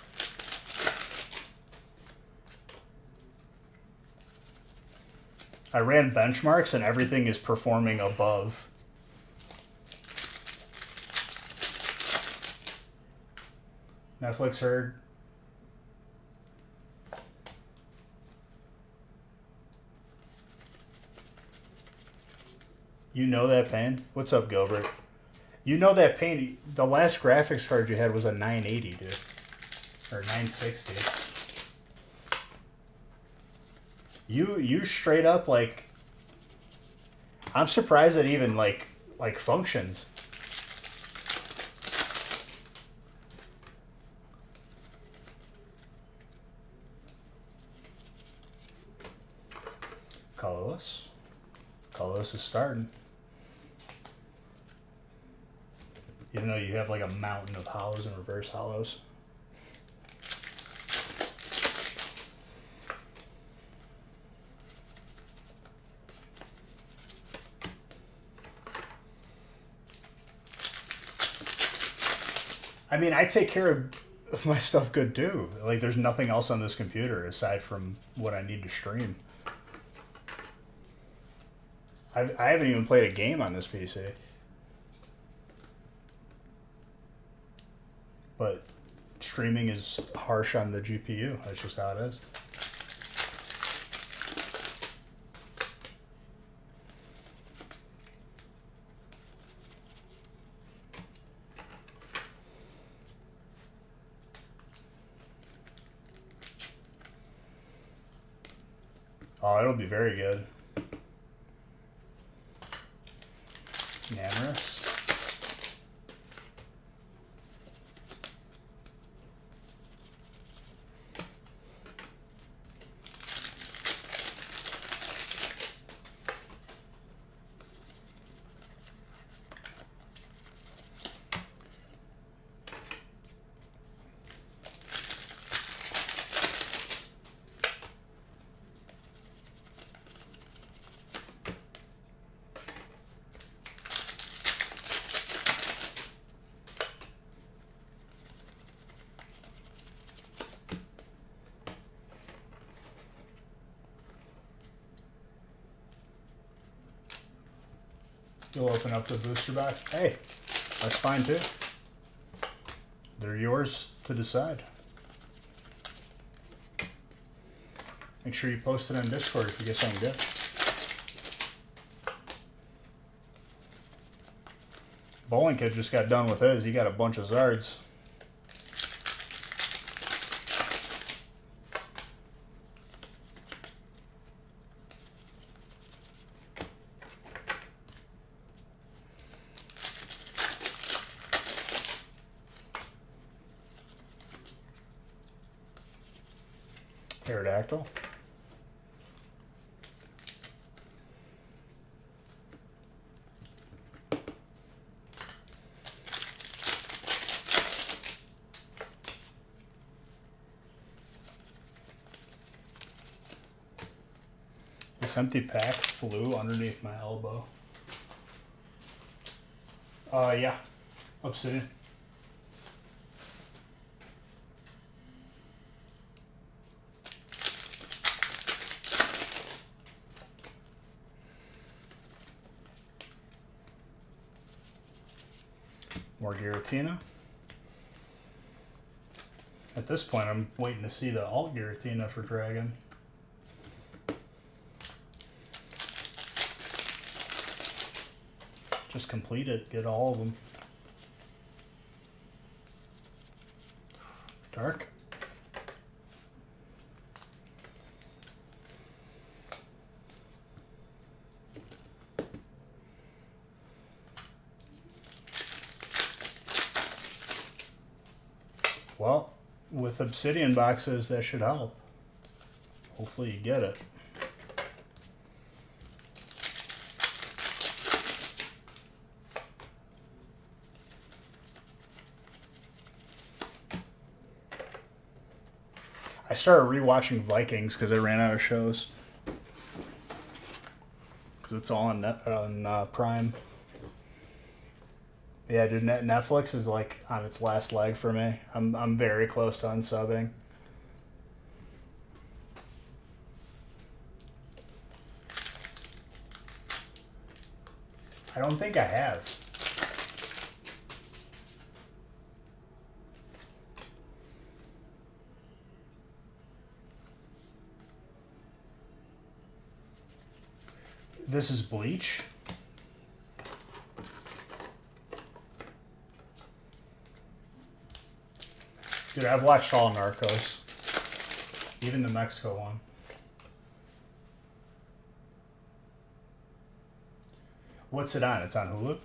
I ran benchmarks and everything is performing above. Netflix heard. You know that pain? What's up, Gilbert? You know that pain. The last graphics card you had was a 980, dude. Or 960. You straight up, like... I'm surprised it even, like functions. Colorless. Colorless is starting. Even though you have like a mountain of hollows and reverse hollows. I mean, I take care of my stuff good too. Like, there's nothing else on this computer aside from what I need to stream. I haven't even played a game on this PC. But streaming is harsh on the GPU. That's just how it is. Oh, it'll be very good. Namorous. Still open up the booster box. Hey, that's fine too. They're yours to decide. Make sure you post it on Discord if you get something good. Bowling Kid just got done with his. He got a bunch of Zards. Pterodactyl. This empty pack flew underneath my elbow. Yeah. Obsidian. More Giratina. At this point, I'm waiting to see the alt Giratina for Dragon. Just complete it, get all of them. Dark. Well, with Obsidian boxes, that should help. Hopefully you get it. I started rewatching Vikings because I ran out of shows. Because it's all on Prime. Yeah, dude, Netflix is like on its last leg for me. I'm very close to unsubbing. I don't think I have. This is Bleach. Dude, I've watched all Narcos. Even the Mexico one. What's it on? It's on Hulu?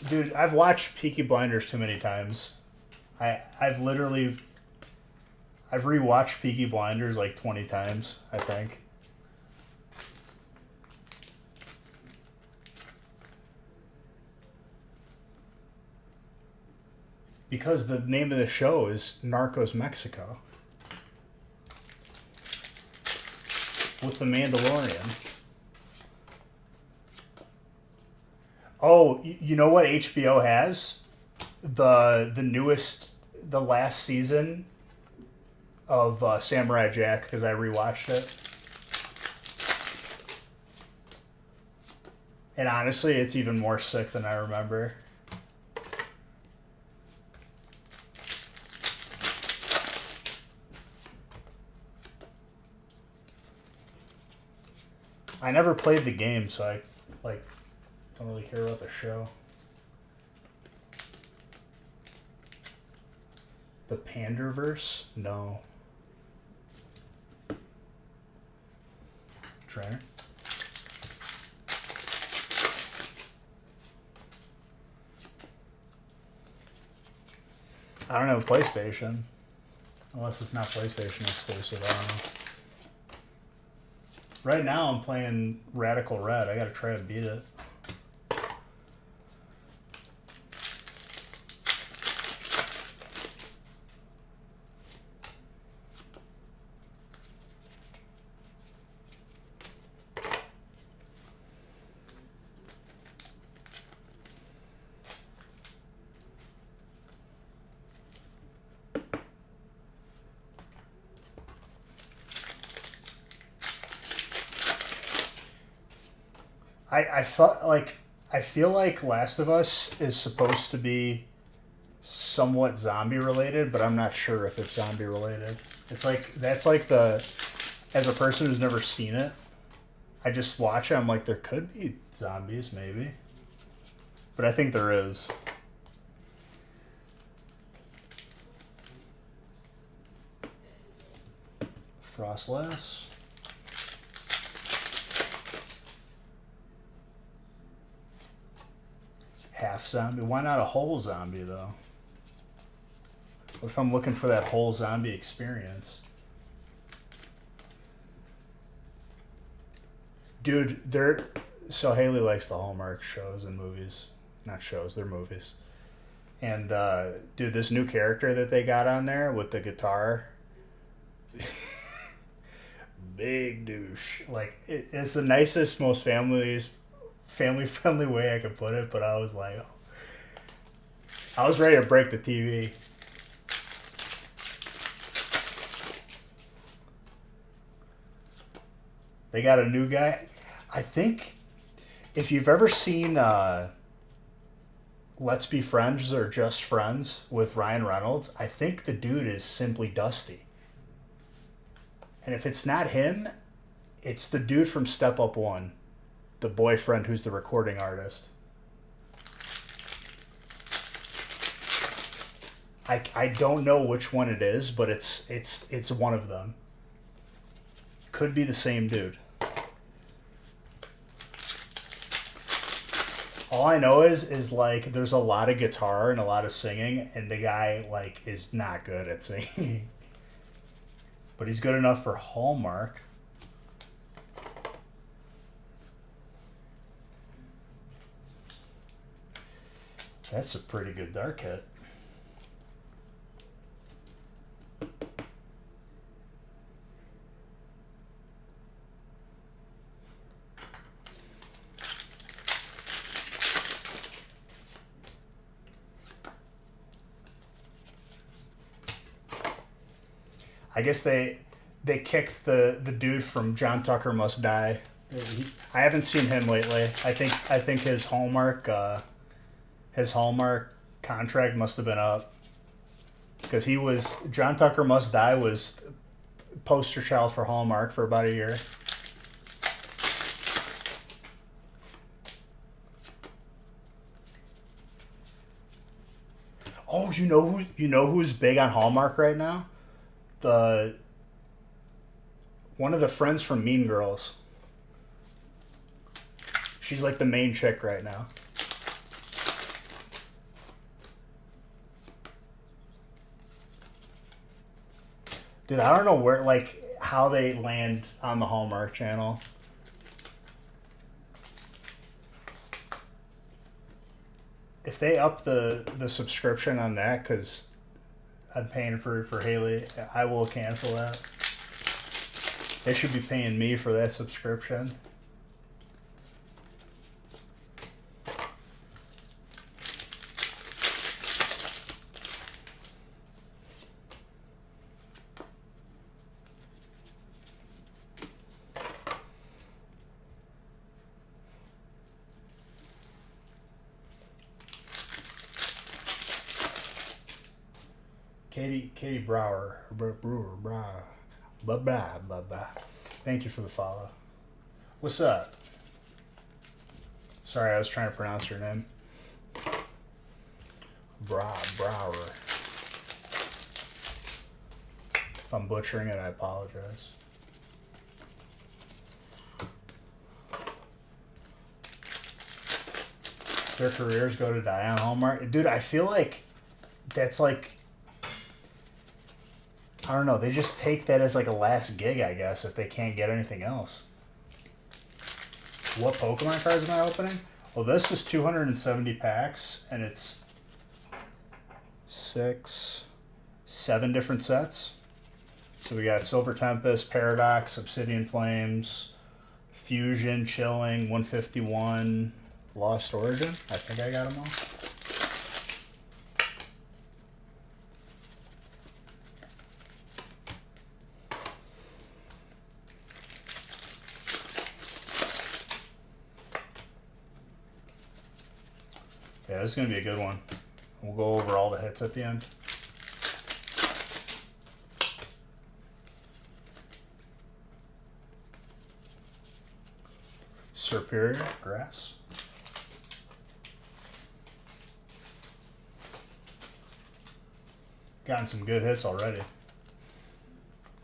Dude, I've watched Peaky Blinders too many times. I've rewatched Peaky Blinders like 20 times, I think. Because the name of the show is Narcos Mexico. With the Mandalorian. Oh, you know what HBO has? The last season of Samurai Jack, because I rewatched it. And honestly, it's even more sick than I remember. I never played the game, so I don't really care about the show. The Panderverse? No. Trainer? I don't have a PlayStation. Unless it's not PlayStation exclusive, I don't know. Right now I'm playing Radical Red. I gotta try to beat it. I feel like Last of Us is supposed to be somewhat zombie related, but I'm not sure if it's zombie related. It's like that's like the as a person who's never seen it, I just watch it. I'm like, there could be zombies, maybe, but I think there is. Frostlass. Half zombie. Why not a whole zombie though? What if I'm looking for that whole zombie experience? Dude, so Haley likes the Hallmark shows and movies. Not shows, they're movies. And dude, this new character that they got on there with the guitar, big douche. Like it's the nicest, most family friendly way I could put it, but I was like, I was ready to break the TV. They got a new guy. I think if you've ever seen Let's Be Friends or Just Friends with Ryan Reynolds, I think the dude is simply Dusty. And if it's not him, it's the dude from Step Up 1, the boyfriend who's the recording artist. I don't know which one it is, but it's one of them. Could be the same dude. All I know is like there's a lot of guitar and a lot of singing, and the guy like is not good at singing. But he's good enough for Hallmark. That's a pretty good dark hit. I guess they kicked the dude from John Tucker Must Die. I haven't seen him lately. I think his Hallmark contract must have been up because John Tucker Must Die was poster child for Hallmark for about a year. Oh, you know who's big on Hallmark right now? One of the friends from Mean Girls. She's like the main chick right now. Dude, I don't know where how they land on the Hallmark Channel. If they up the subscription on that, because I'm paying for Haley, I will cancel that. They should be paying me for that subscription. Katie Brewer. Thank you for the follow. What's up? Sorry, I was trying to pronounce your name. Brower. If I'm butchering it, I apologize. Their careers go to die on Hallmark. Dude, I feel like that's like, I don't know, they just take that as like a last gig, I guess, if they can't get anything else. What Pokemon cards am I opening? Well, this is 270 packs, and it's 7 different sets. So we got Silver Tempest, Paradox, Obsidian Flames, Fusion, Chilling, 151, Lost Origin. I think I got them all. Yeah, this is going to be a good one. We'll go over all the hits at the end. Superior Grass. Gotten some good hits already.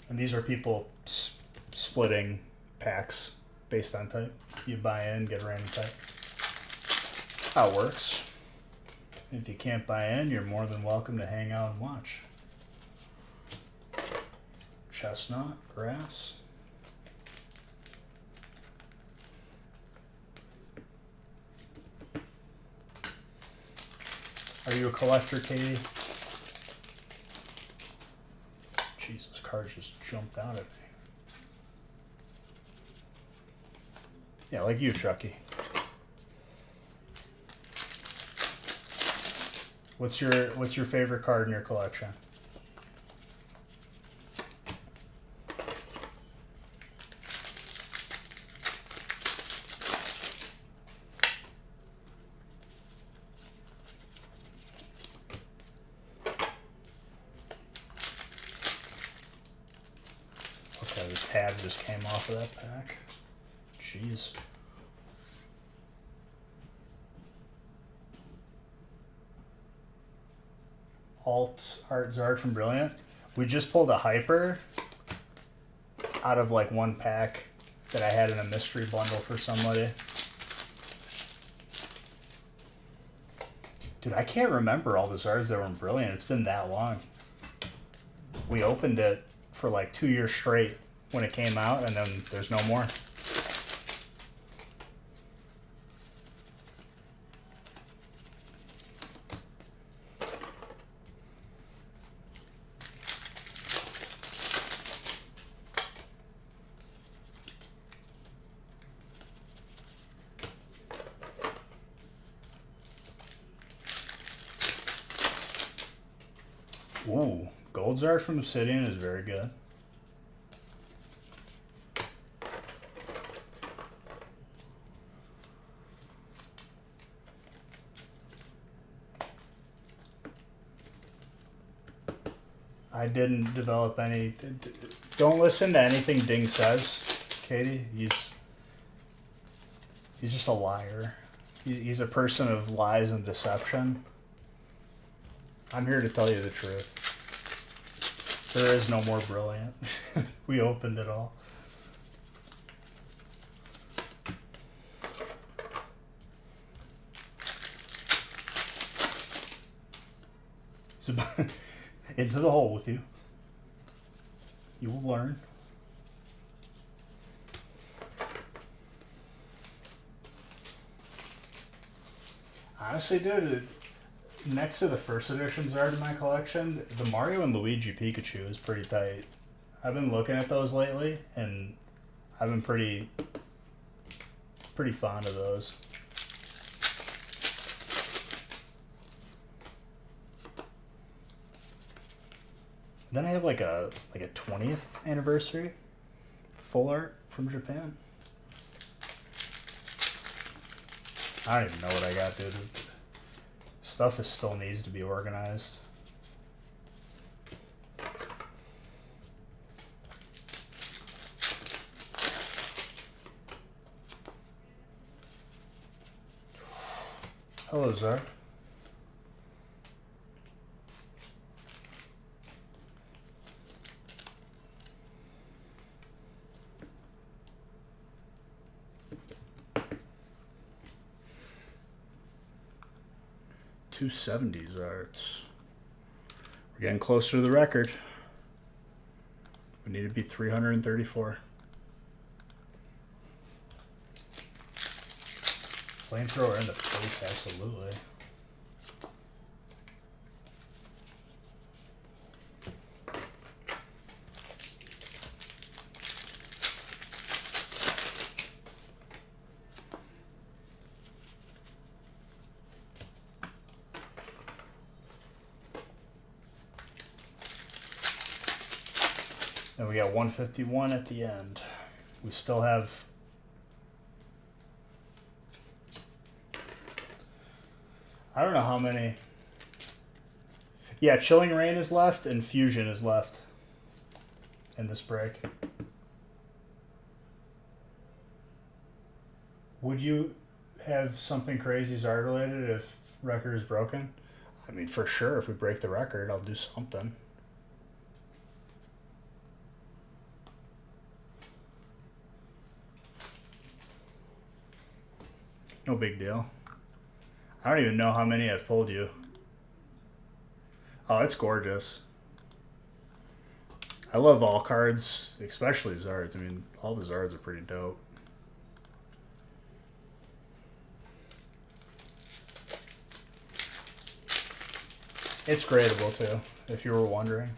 And these are people splitting packs based on type. You buy in, get a random type. How it works. If you can't buy in, you're more than welcome to hang out and watch. Chestnut, Grass. Are you a collector, Katie? Jesus, cards just jumped out at me. Yeah, like you, Chucky. What's your favorite card in your collection? Okay, the tab just came off of that pack. Jeez. Alt Art Zard from Brilliant. We just pulled a hyper out of like one pack that I had in a mystery bundle for somebody. Dude, I can't remember all the Zards that were in Brilliant. It's been that long. We opened it for like 2 years straight when it came out, and then there's no more. Ooh, Gold Zard from Obsidian is very good. I didn't develop any. Don't listen to anything Ding says, Katie. He's just a liar. He's a person of lies and deception. I'm here to tell you the truth. There is no more Brilliant. We opened it all. It's about into the hole with you. You will learn. Honestly, dude, next to the first edition Zard in my collection, the Mario and Luigi Pikachu is pretty tight. I've been looking at those lately, and I've been pretty fond of those. Then I have like a 20th anniversary full art from Japan. I don't even know what I got, dude. Stuff still needs to be organized. Hello, Zar. $270 arts. We're getting closer to the record. We need to be 334. Flamethrower in the face, absolutely. Then we got 151 at the end. We still have I don't know how many. Yeah, Chilling Rain is left and Fusion is left in this break. Would you have something crazy Zard related if record is broken? I mean, for sure, if we break the record, I'll do something. No big deal. I don't even know how many I've pulled you. Oh, it's gorgeous. I love all cards, especially Zards. I mean, all the Zards are pretty dope. It's gradable too, if you were wondering.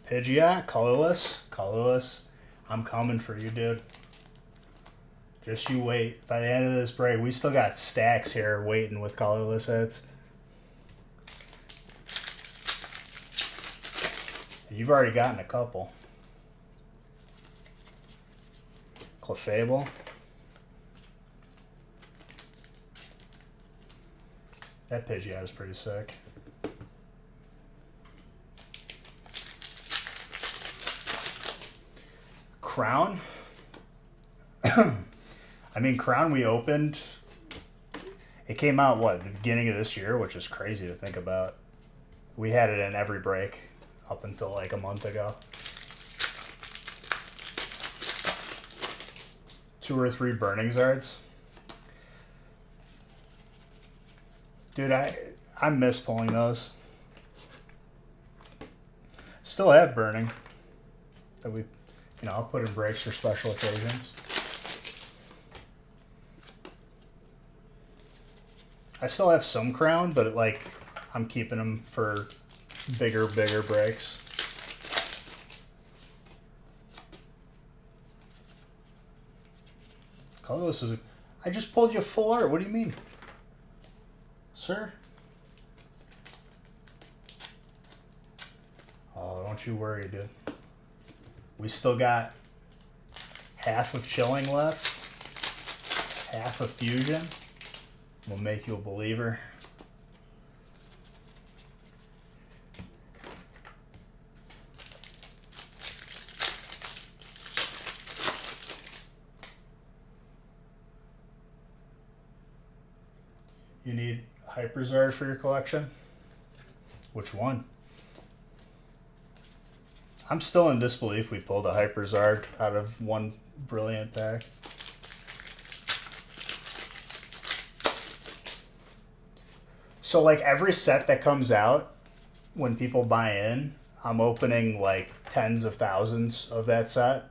Pidgeot, colorless. I'm coming for you, dude. Just you wait. By the end of this break, we still got stacks here waiting with colorless hits. You've already gotten a couple. Clefable. That Pidgeot is pretty sick. Crown. I mean, Crown we opened. It came out, what, the beginning of this year, which is crazy to think about. We had it in every break up until like a month ago. 2 or 3 Burning Zards. Dude, I miss pulling those. Still have Burning. That we, I'll put in breaks for special occasions. I still have some Crown, but I'm keeping them for bigger breaks. Colorless is. I just pulled you full art. What do you mean, sir? Oh, don't you worry, dude. We still got half of Chilling left, half of Fusion. We'll make you a believer. You need Hyperzard for your collection? Which one? I'm still in disbelief we pulled a Hyperzard out of one Brilliant pack. So like every set that comes out, when people buy in, I'm opening like tens of thousands of that set.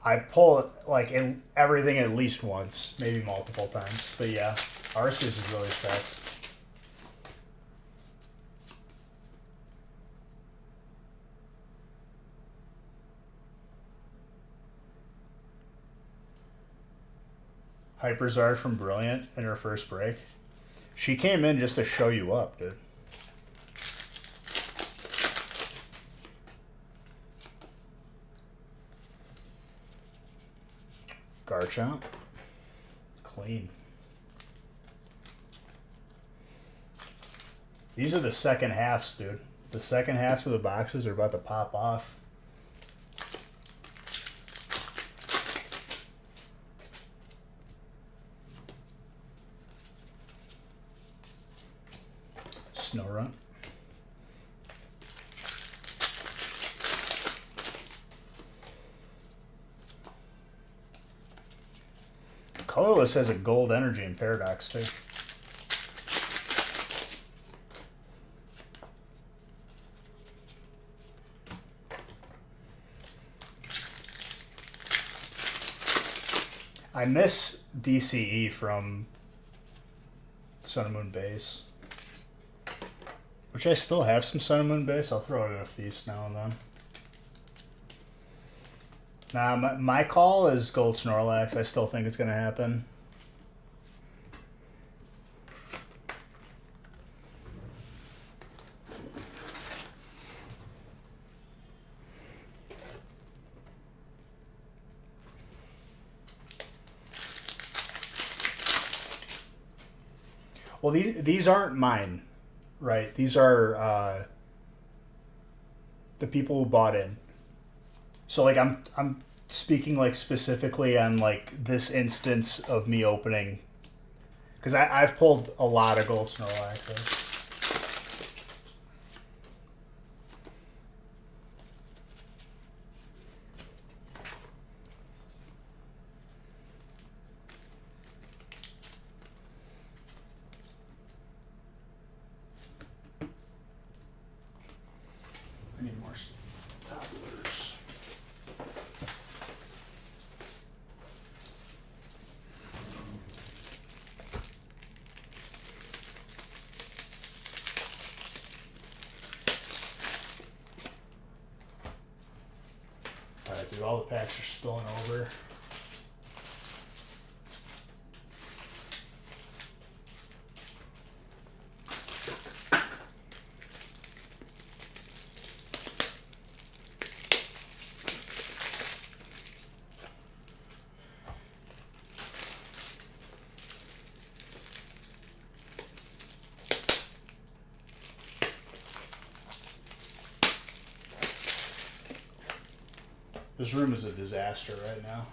I pull like everything at least once, maybe multiple times. But yeah, Arceus is really sick. Hyperzard from Brilliant in her first break. She came in just to show you up, dude. Garchomp. Clean. These are the second halves, dude. The second halves of the boxes are about to pop off. Snorunt. Colorless has a gold energy in Paradox too. I miss DCE from Sun and Moon Base. Which I still have some Sun and Moon Base. I'll throw it in a feast now and then. Nah, my call is Gold Snorlax. I still think it's going to happen. Well, these aren't mine, right? These are the people who bought in. So like I'm speaking like specifically on like this instance of me opening, because I've pulled a lot of gold Snorlaxes. I need more topplers. Alright, dude, all the packs are spilling over. This room is a disaster right now.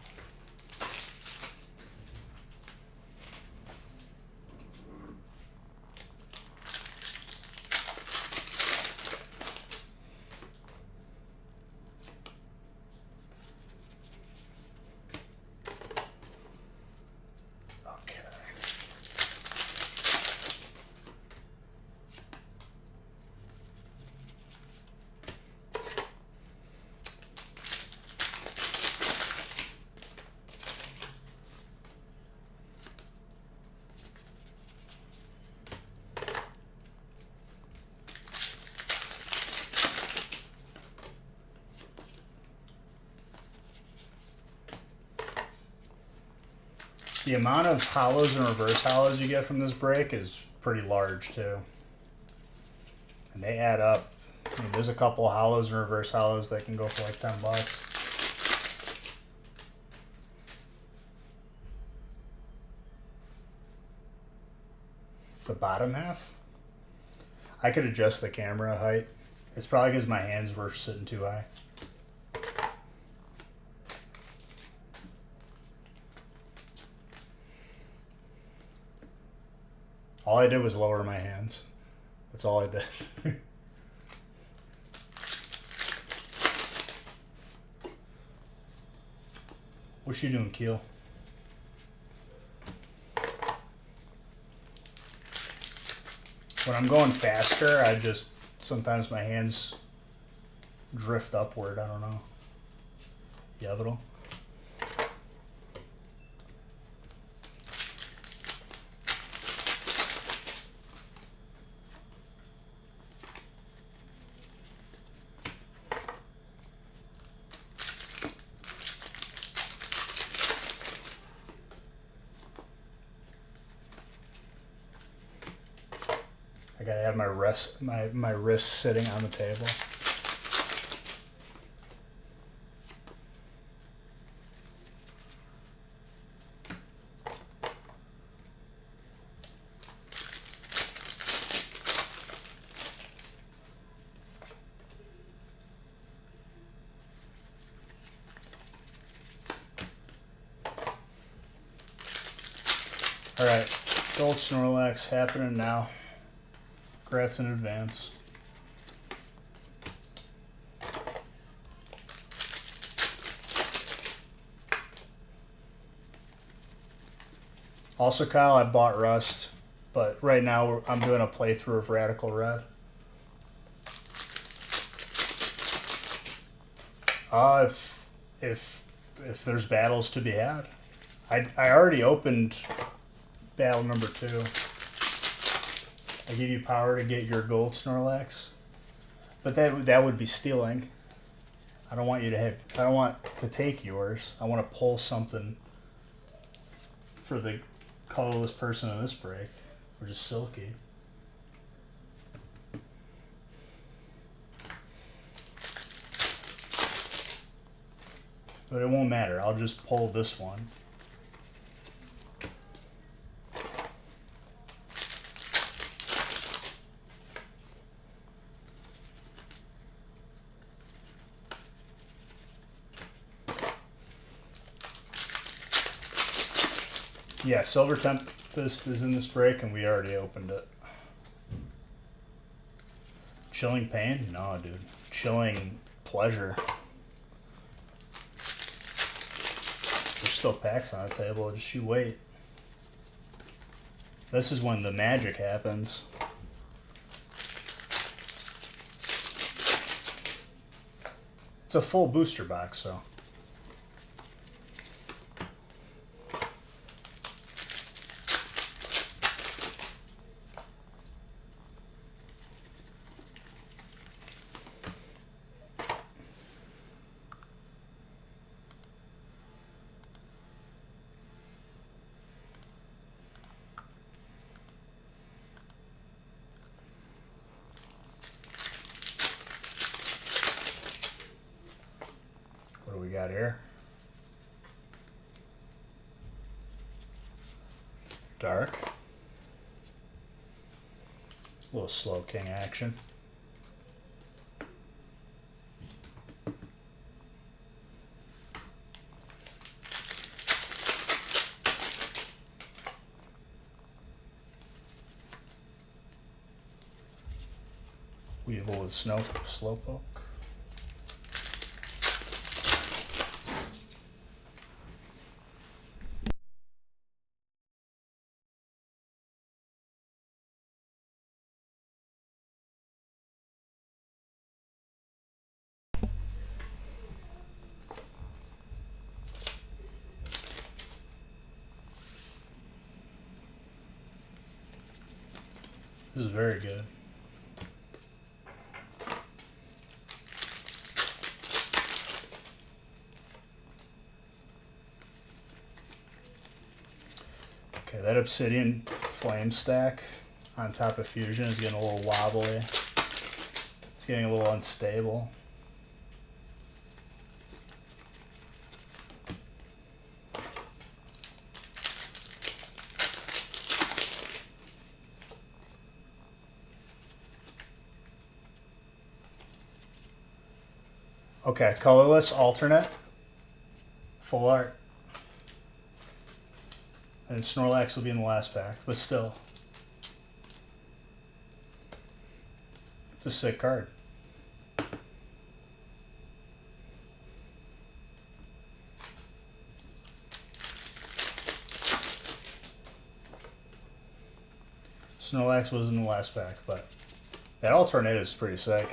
Okay. The amount of hollows and reverse hollows you get from this break is pretty large too. And they add up. I mean, there's a couple of hollows and reverse hollows that can go for like $10. The bottom half? I could adjust the camera height. It's probably because my hands were sitting too high. All I did was lower my hands. That's all I did. What you doing, Keel? When I'm going faster, I just, sometimes my hands drift upward. I don't know. Yeah, little. I gotta have my wrist sitting on the table. All right, gold Snorlax happening now. Congrats in advance. Also, Kyle, I bought Rust, but right now I'm doing a playthrough of Radical Red. If there's battles to be had, I already opened battle number 2. I give you power to get your gold Snorlax, but that would be stealing. I don't want you to have. I don't want to take yours. I want to pull something for the colorless person in this break, which is Silky. But it won't matter. I'll just pull this one. Yeah, Silver Tempest is in this break, and we already opened it. Chilling pain? No, dude. Chilling pleasure. There's still packs on the table. Just you wait. This is when the magic happens. It's a full booster box, so. What do we got here? Dark. A little slow king action. Weevil with Slowpoke. This is very good. Okay, that Obsidian Flame stack on top of Fusion is getting a little wobbly. It's getting a little unstable. Okay, colorless alternate, full art. And Snorlax will be in the last pack, but still. It's a sick card. Snorlax was in the last pack, but that alternate is pretty sick.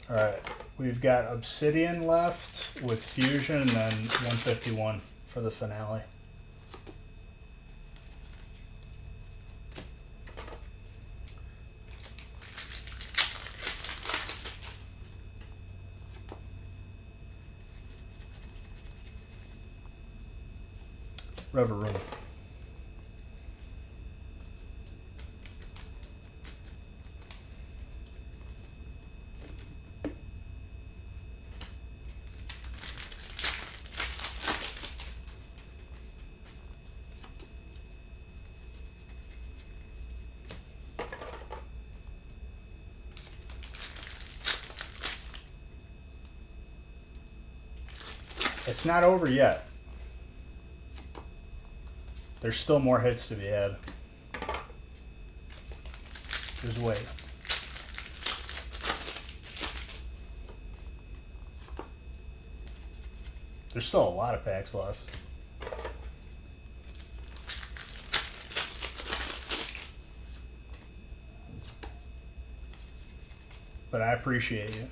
Alright, we've got Obsidian left with Fusion and then 151 for the finale. Reverie. It's not over yet. There's still more hits to be had. Just wait. There's still a lot of packs left. But I appreciate you.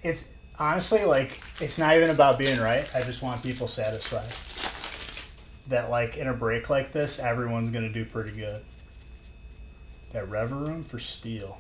It's honestly like, it's not even about being right. I just want people satisfied. That like in a break like this, everyone's gonna do pretty good. That Reverie for Steel.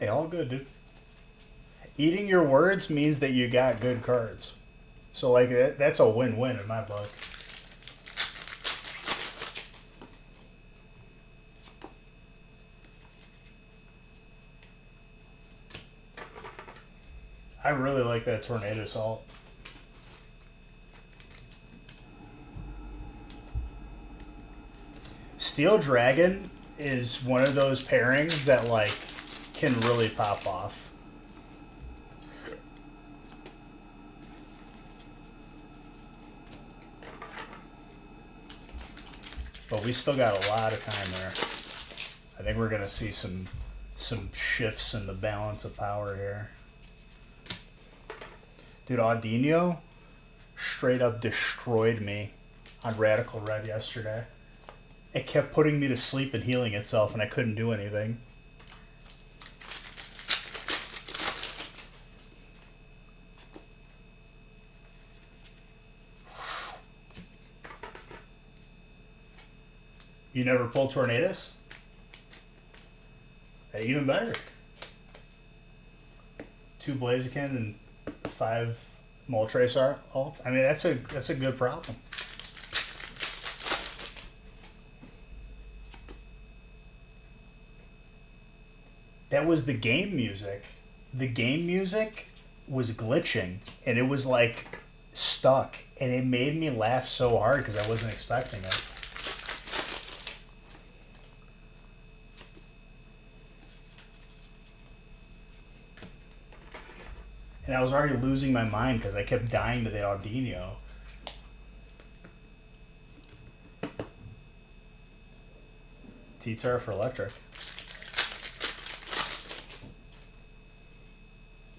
Hey, all good, dude. Eating your words means that you got good cards. So, like, that's a win-win in my book. I really like that Tornado Salt. Steel Dragon is one of those pairings that, like, can really pop off. But we still got a lot of time there. I think we're going to see some shifts in the balance of power here. Dude, Audinho straight up destroyed me on Radical Red yesterday. It kept putting me to sleep and healing itself, and I couldn't do anything. You never pulled Tornadoes? Hey, even better. 2 Blaziken and 5 Moltres alts. I mean, that's a good problem. That was the game music. The game music was glitching, and it was like stuck, and it made me laugh so hard because I wasn't expecting it. And I was already losing my mind because I kept dying to the Audinho. T-Tar for electric.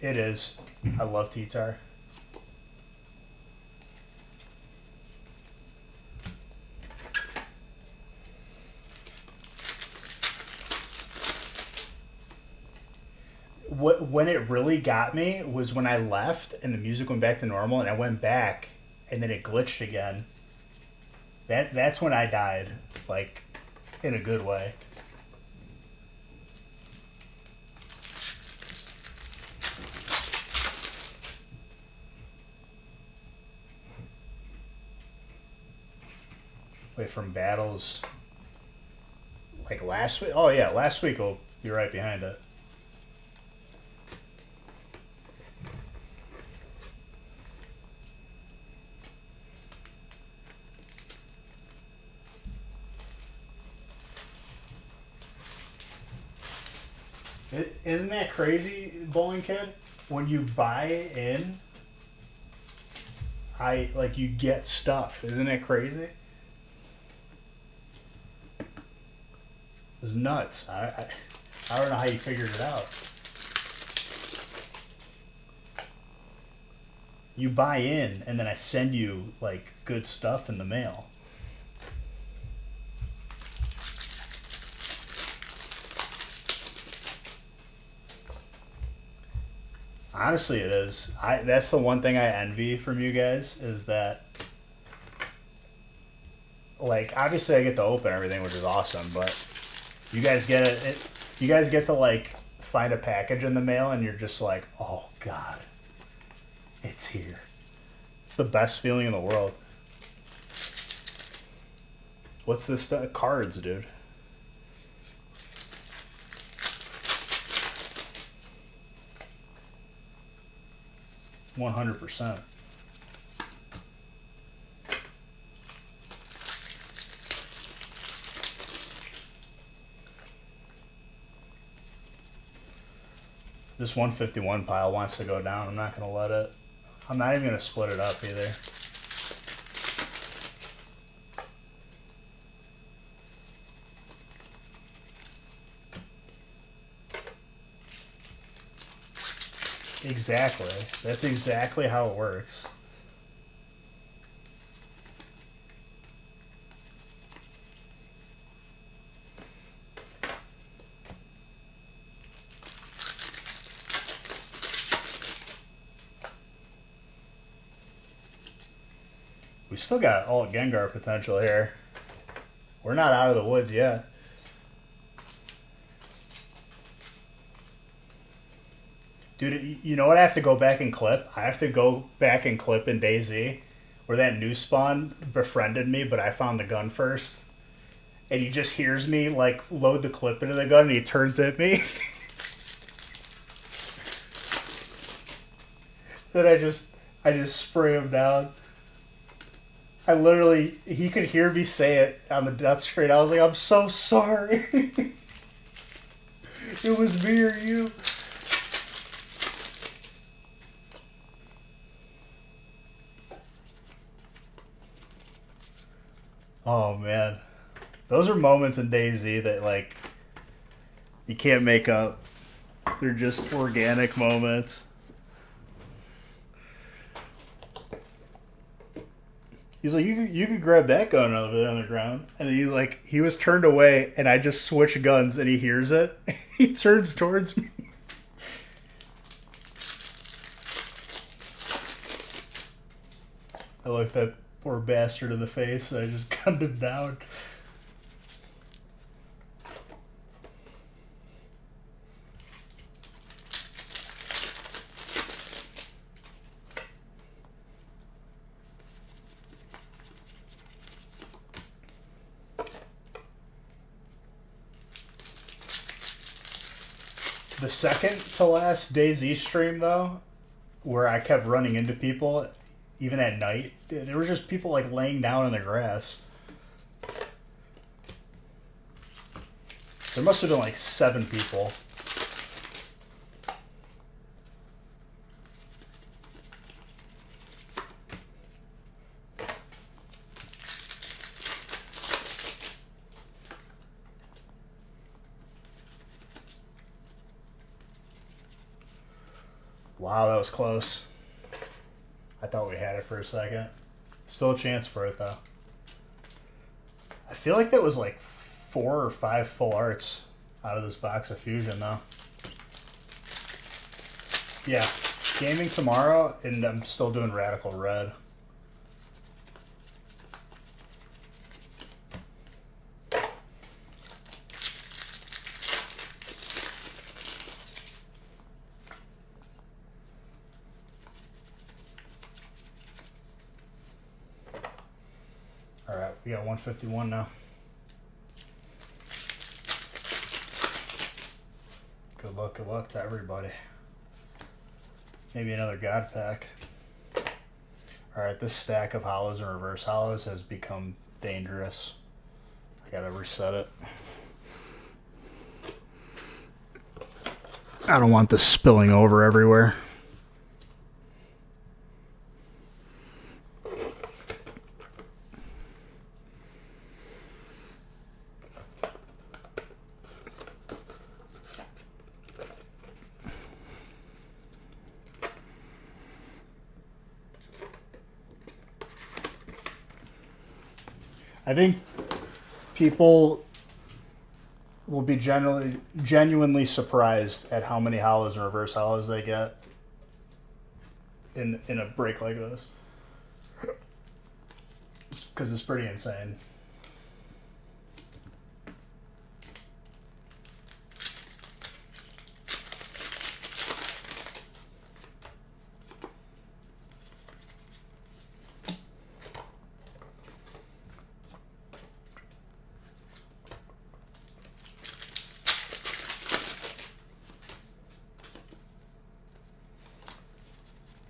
It is. I love T-Tar. When it really got me was when I left and the music went back to normal, and I went back and then it glitched again. That's when I died, like, in a good way. Wait, from battles like last week? Oh yeah, last week will be right behind it. Isn't that crazy, Bowling Kid? When you buy in, you get stuff. Isn't it crazy? It's nuts. I don't know how you figured it out. You buy in, and then I send you, like, good stuff in the mail. Honestly, it is. That's the one thing I envy from you guys, is that, like, obviously I get to open everything, which is awesome, but you guys get it. You guys get to, like, find a package in the mail, and you're just like, oh God, it's here. It's the best feeling in the world. What's this stuff? Cards, dude. %100. This 151 pile wants to go down. I'm not going to let it. I'm not even going to split it up either. Exactly. That's exactly how it works. We still got alt Gengar potential here. We're not out of the woods yet. Dude, you know what I have to go back and clip? I have to go back and clip in DayZ where that new spawn befriended me, but I found the gun first. And he just hears me, like, load the clip into the gun, and he turns at me. Then I just spray him down. He could hear me say it on the death screen. I was like, I'm so sorry. It was me or you. Oh, man. Those are moments in DayZ that, like, you can't make up. They're just organic moments. He's like, you could grab that gun over there on the ground. And he was turned away, and I just switch guns, and he hears it. He turns towards me. I looked that poor bastard in the face, and I just gunned him down. The second to last DayZ stream, though, where I kept running into people, even at night, there were just people, like, laying down in the grass. There must have been, like, 7 people. Wow, that was close. I thought we had it for a second. Still a chance for it, though. I feel like that was like 4 or 5 full arts out of this box of Fusion, though. Yeah, gaming tomorrow, and I'm still doing Radical Red. Alright, we got 151 now. Good luck to everybody. Maybe another God Pack. Alright, this stack of hollows and reverse hollows has become dangerous. I gotta reset it. I don't want this spilling over everywhere. I think people will be genuinely surprised at how many hollows and reverse hollows they get in a break like this. Because it's pretty insane.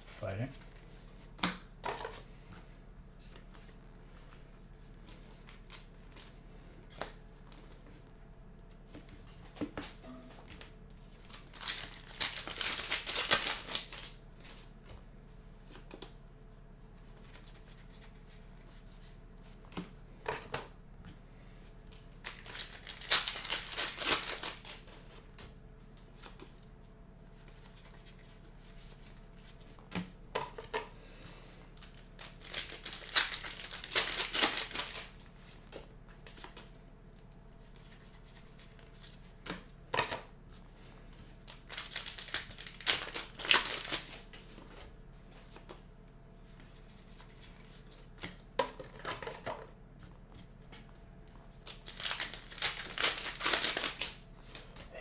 Fighting.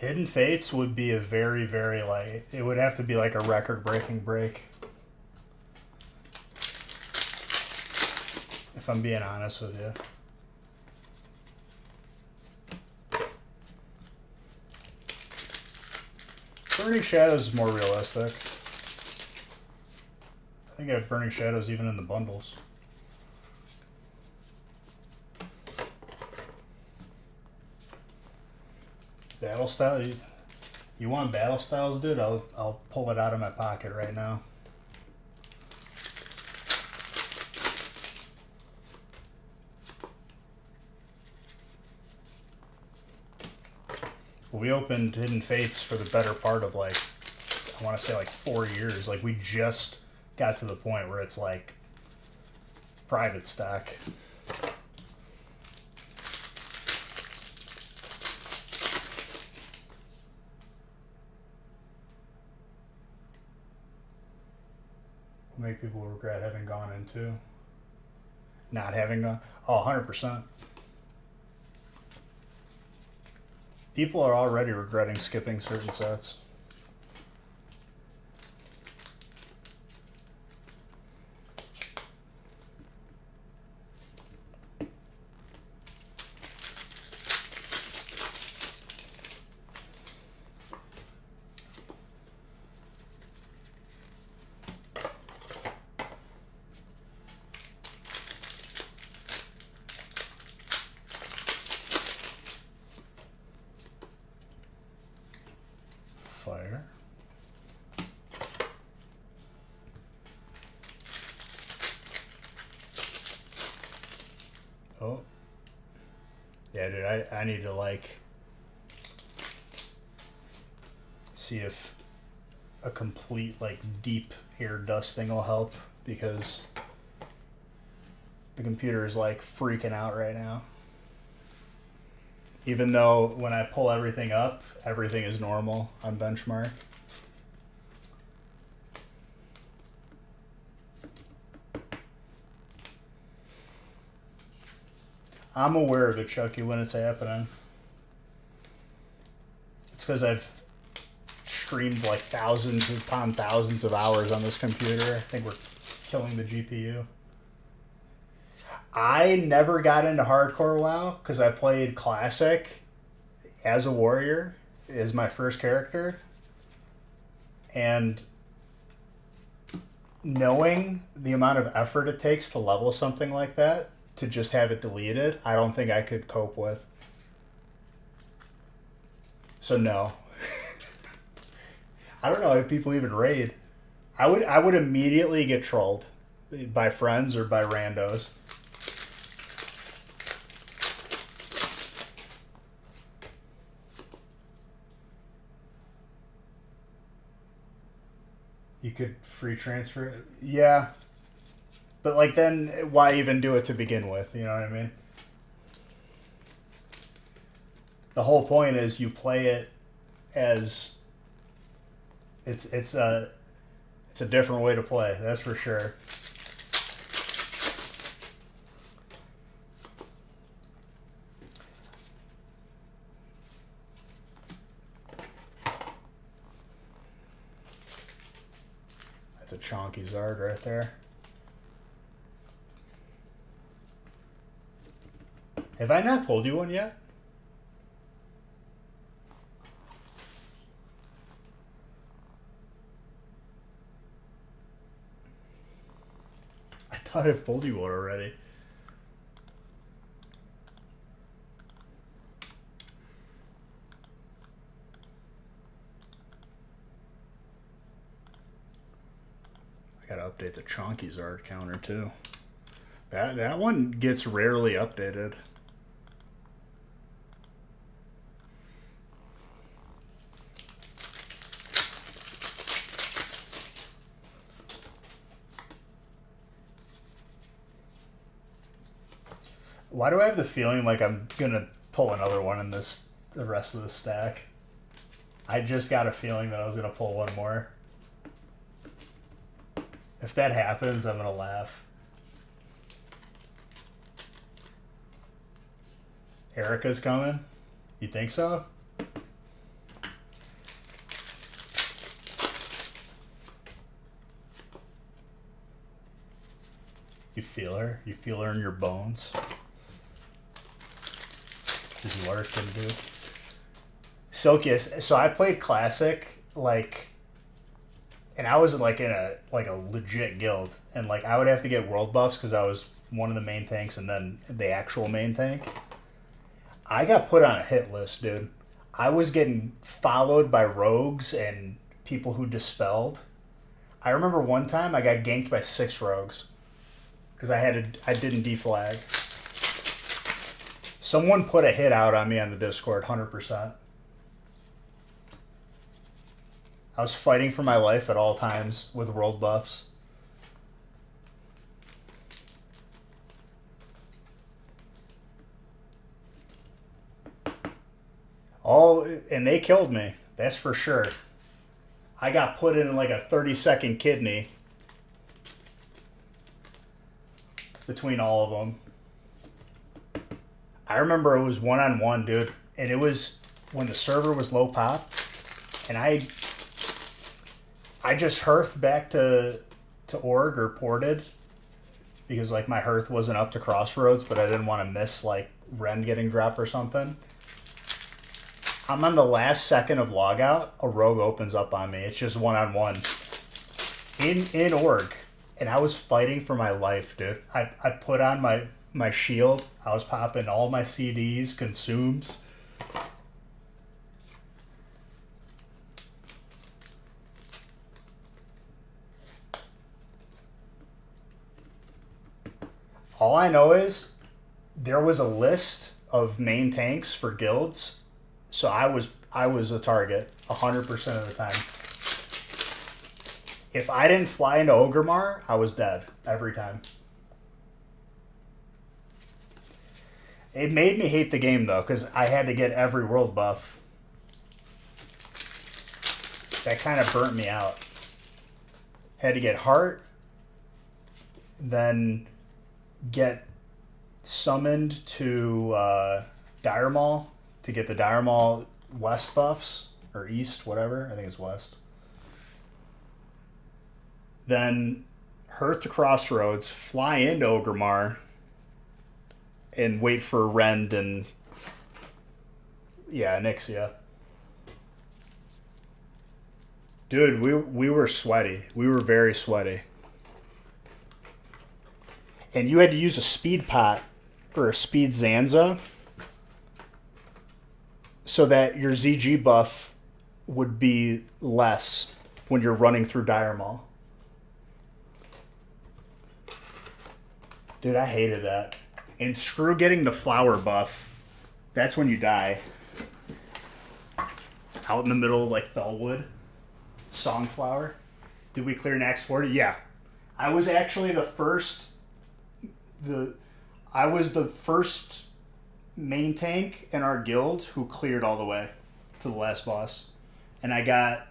Hidden Fates would be a very, very, like, it would have to be like a record-breaking break. If I'm being honest with you. Burning Shadows is more realistic. I think I have Burning Shadows even in the bundles. Battle Style? You want Battle Styles, dude? I'll pull it out of my pocket right now. We opened Hidden Fates for the better part of, like, I want to say like 4 years. Like, we just got to the point where it's like private stock. Will make people regret having gone into not having gone. Oh, 100%. People are already regretting skipping certain sets. Fire. Oh. Yeah, dude, I need to, like, see if a complete, like, deep air dusting will help, because the computer is, like, freaking out right now. Even though when I pull everything up, everything is normal on benchmark. I'm aware of it, Chucky, when it's happening. It's because I've streamed like thousands upon thousands of hours on this computer. I think we're killing the GPU. I never got into hardcore WoW because I played Classic as a warrior, as my first character. And knowing the amount of effort it takes to level something like that, to just have it deleted, I don't think I could cope with. So no. I don't know if people even raid. I would immediately get trolled by friends or by randos. You could free transfer it. Yeah. But, like, then why even do it to begin with? You know what I mean? The whole point is you play it as it's a different way to play. That's for sure. That's a chonky Zard right there. Have I not pulled you one yet? I thought I pulled you one already. I gotta update the chonky Zard counter too. That one gets rarely updated. Why do I have the feeling like I'm gonna pull another one in the rest of the stack? I just got a feeling that I was gonna pull one more. If that happens, I'm gonna laugh. Erica's coming? You think so? You feel her? You feel her in your bones? She's lurking, dude. Silkiest. So I played Classic, like, and I was like in a legit guild, and like I would have to get world buffs because I was one of the main tanks and then the actual main tank. I got put on a hit list, dude. I was getting followed by rogues and people who dispelled. I remember one time I got ganked by 6 rogues because I didn't deflag. Someone put a hit out on me on the Discord, 100%. I was fighting for my life at all times with world buffs. And they killed me. That's for sure. I got put in like a 30-second kidney between all of them. I remember it was 1-on-1, dude. And it was when the server was low pop. And I just hearthed back to org or ported because like my hearth wasn't up to crossroads, but I didn't want to miss like Ren getting dropped or something. I'm on the last second of logout. A rogue opens up on me. It's just 1-on-1 in org, and I was fighting for my life, dude. I put on my shield. I was popping all my CDs, consumes. All I know is there was a list of main tanks for guilds, so I was a target 100% of the time. If I didn't fly into Ogremar, I was dead every time. It made me hate the game though, because I had to get every world buff. That kind of burnt me out. Had to get heart, then get summoned to Dire Maul to get the Dire Maul west buffs, or east, whatever. I think it's west. Then hearth to Crossroads, fly into Ogremar, and wait for Rend and Onyxia. Dude, we were sweaty. We were very sweaty. And you had to use a speed pot or a speed Zanza so that your ZG buff would be less when you're running through Dire Maul. Dude, I hated that. And screw getting the flower buff. That's when you die. Out in the middle of like Fellwood. Songflower. Did we clear Nax 40? Yeah. I was actually the first main tank in our guild who cleared all the way to the last boss. And I got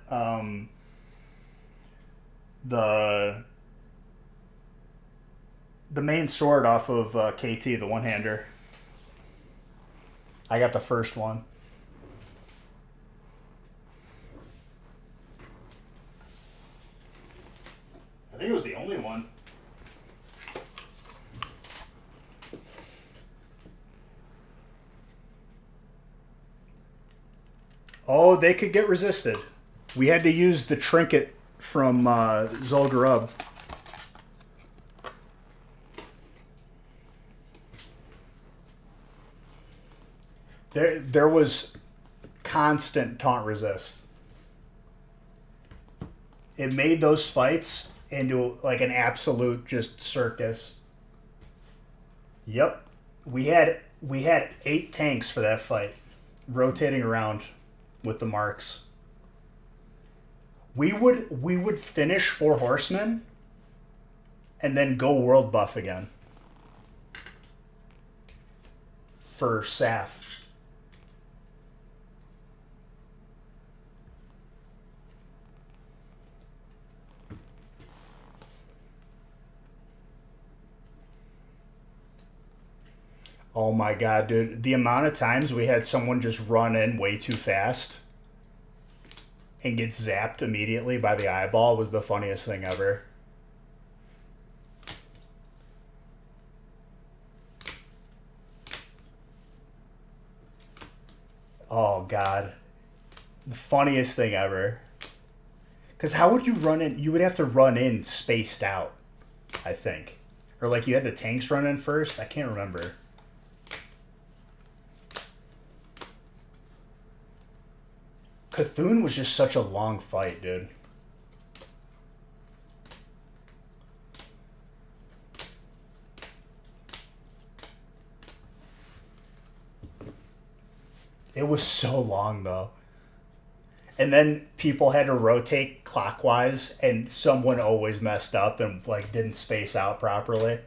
the main sword off of KT, the one-hander. I got the first one. I think it was the only one. Oh, they could get resisted. We had to use the trinket from Zul'Gurub. There was constant taunt resist. It made those fights into like an absolute just circus. Yep. We had 8 tanks for that fight, rotating around with the marks. We would finish 4 horsemen and then go world buff again for Saf. Oh my god, dude. The amount of times we had someone just run in way too fast and get zapped immediately by the eyeball was the funniest thing ever. Oh, God. The funniest thing ever. Because how would you run in? You would have to run in spaced out, I think. Or like you had the tanks run in first? I can't remember. Cthulhu was just such a long fight, dude. It was so long, though. And then people had to rotate clockwise, and someone always messed up and like didn't space out properly.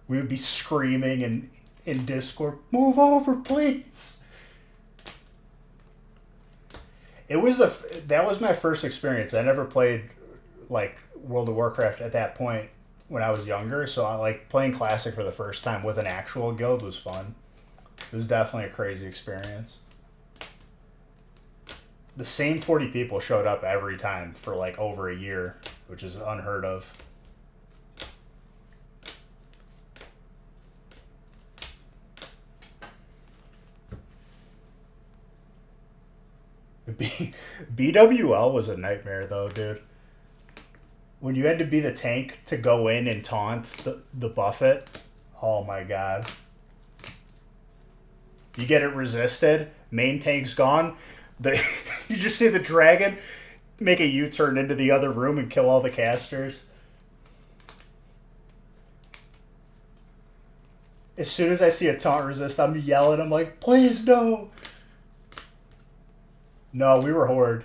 We would be screaming in Discord, "Move over, please!" That was my first experience. I never played like World of Warcraft at that point when I was younger, so I like playing Classic for the first time with an actual guild was fun. It was definitely a crazy experience. The same 40 people showed up every time for like over a year, which is unheard of. BWL was a nightmare though, dude. When you had to be the tank to go in and taunt the Buffet, oh my god. You get it resisted, main tank's gone. You just see the dragon make a U-turn into the other room and kill all the casters. As soon as I see a taunt resist, I'm yelling. I'm like, please no. No, we were Horde.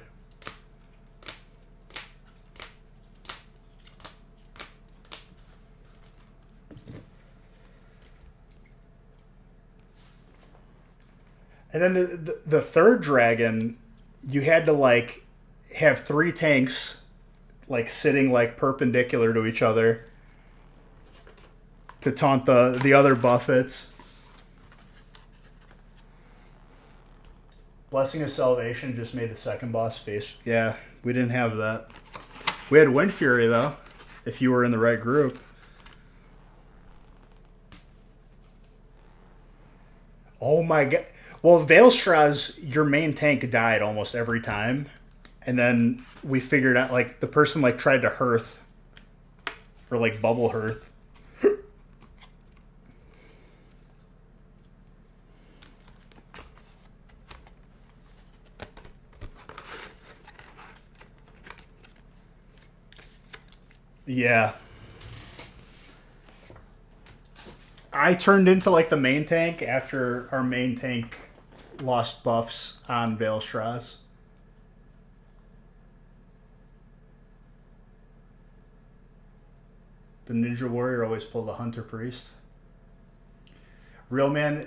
And then the third dragon, you had to like have 3 tanks like sitting like perpendicular to each other to taunt the other Buffets. Blessing of Salvation just made the second boss face. Yeah, we didn't have that. We had Wind Fury though, if you were in the right group. Oh my god. Well, Veilstra's, your main tank died almost every time. And then we figured out, like, the person, like, tried to hearth. Or, like, bubble hearth. Yeah. I turned into, like, the main tank after our main tank lost buffs on Veilstra's. The Ninja Warrior always pulled the Hunter Priest. Real man,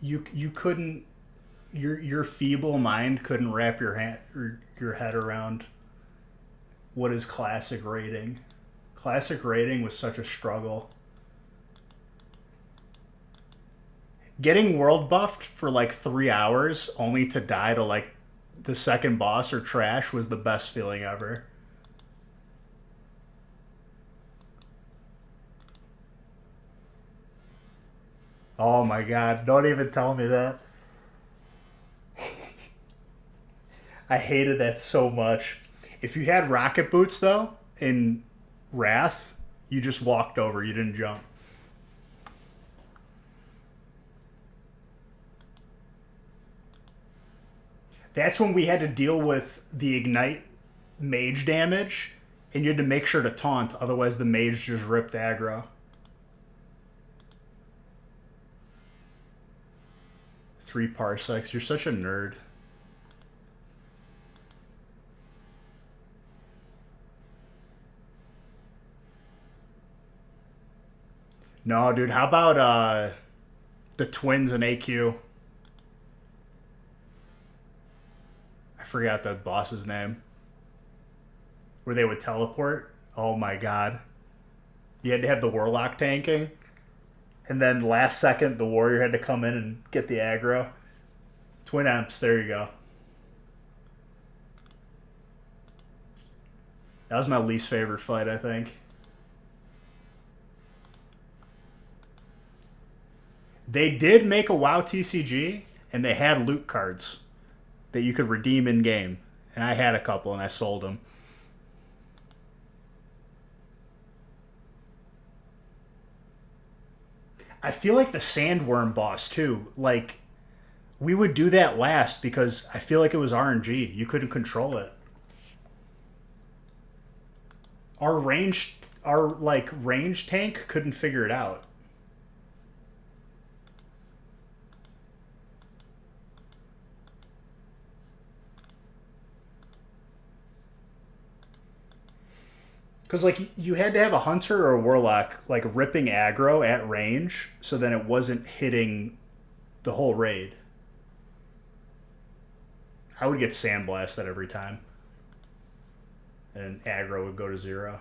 you couldn't, your feeble mind couldn't wrap your head around what is classic raiding. Classic raiding was such a struggle. Getting world buffed for like 3 hours only to die to like the second boss or trash was the best feeling ever. Oh my god, don't even tell me that. I hated that so much. If you had rocket boots though, in Wrath, you just walked over, you didn't jump. That's when we had to deal with the ignite mage damage, and you had to make sure to taunt, otherwise the mage just ripped aggro. 3 parsecs, you're such a nerd. No, dude, how about the twins in AQ? I forgot the boss's name. Where they would teleport. Oh my god. You had to have the Warlock tanking. And then last second, the Warrior had to come in and get the aggro. Twin Emps, there you go. That was my least favorite fight, I think. They did make a WoW TCG, and they had loot cards that you could redeem in game. And I had a couple, and I sold them. I feel like the Sandworm boss too. Like we would do that last because I feel like it was RNG. You couldn't control it. Our range tank couldn't figure it out. Because like you had to have a hunter or a warlock like ripping aggro at range, so then it wasn't hitting the whole raid. I would get sandblasted every time, and aggro would go to 0.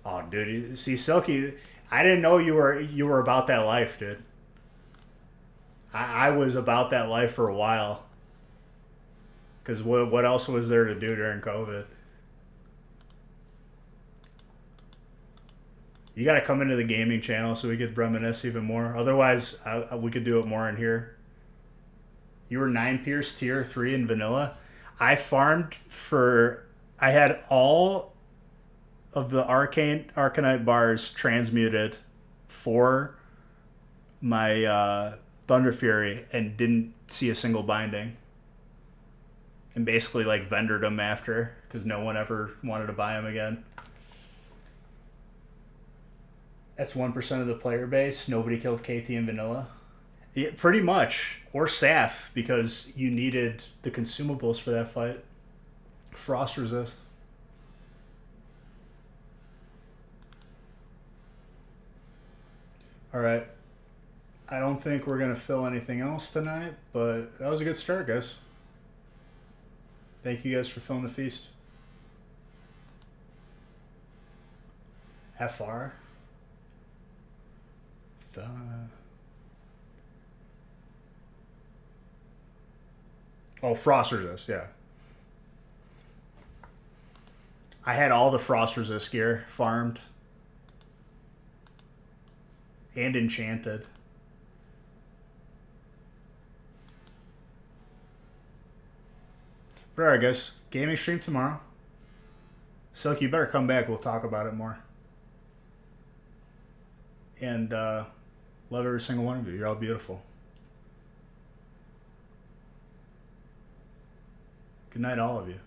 Oh, dude, see, Silky, I didn't know you were about that life, dude. I was about that life for a while. Because what else was there to do during COVID? You got to come into the gaming channel so we could reminisce even more. Otherwise, we could do it more in here. You were 9 Pierce tier 3 in vanilla. I farmed for... I had all of the Arcanite bars transmuted for my Thunder Fury and didn't see a single binding. And basically like vendored them after because no one ever wanted to buy them again. That's 1% of the player base. Nobody killed KT in vanilla. Yeah, pretty much. Or Saf because you needed the consumables for that fight. Frost resist. Alright. I don't think we're going to fill anything else tonight, but that was a good start, guys. Thank you guys for filling the feast. FR. Oh, Frost Resist, yeah. I had all the Frost Resist gear farmed. And enchanted. But alright, guys. Gaming stream tomorrow. Silky, you better come back. We'll talk about it more. And love every single one of you. You're all beautiful. Good night, all of you.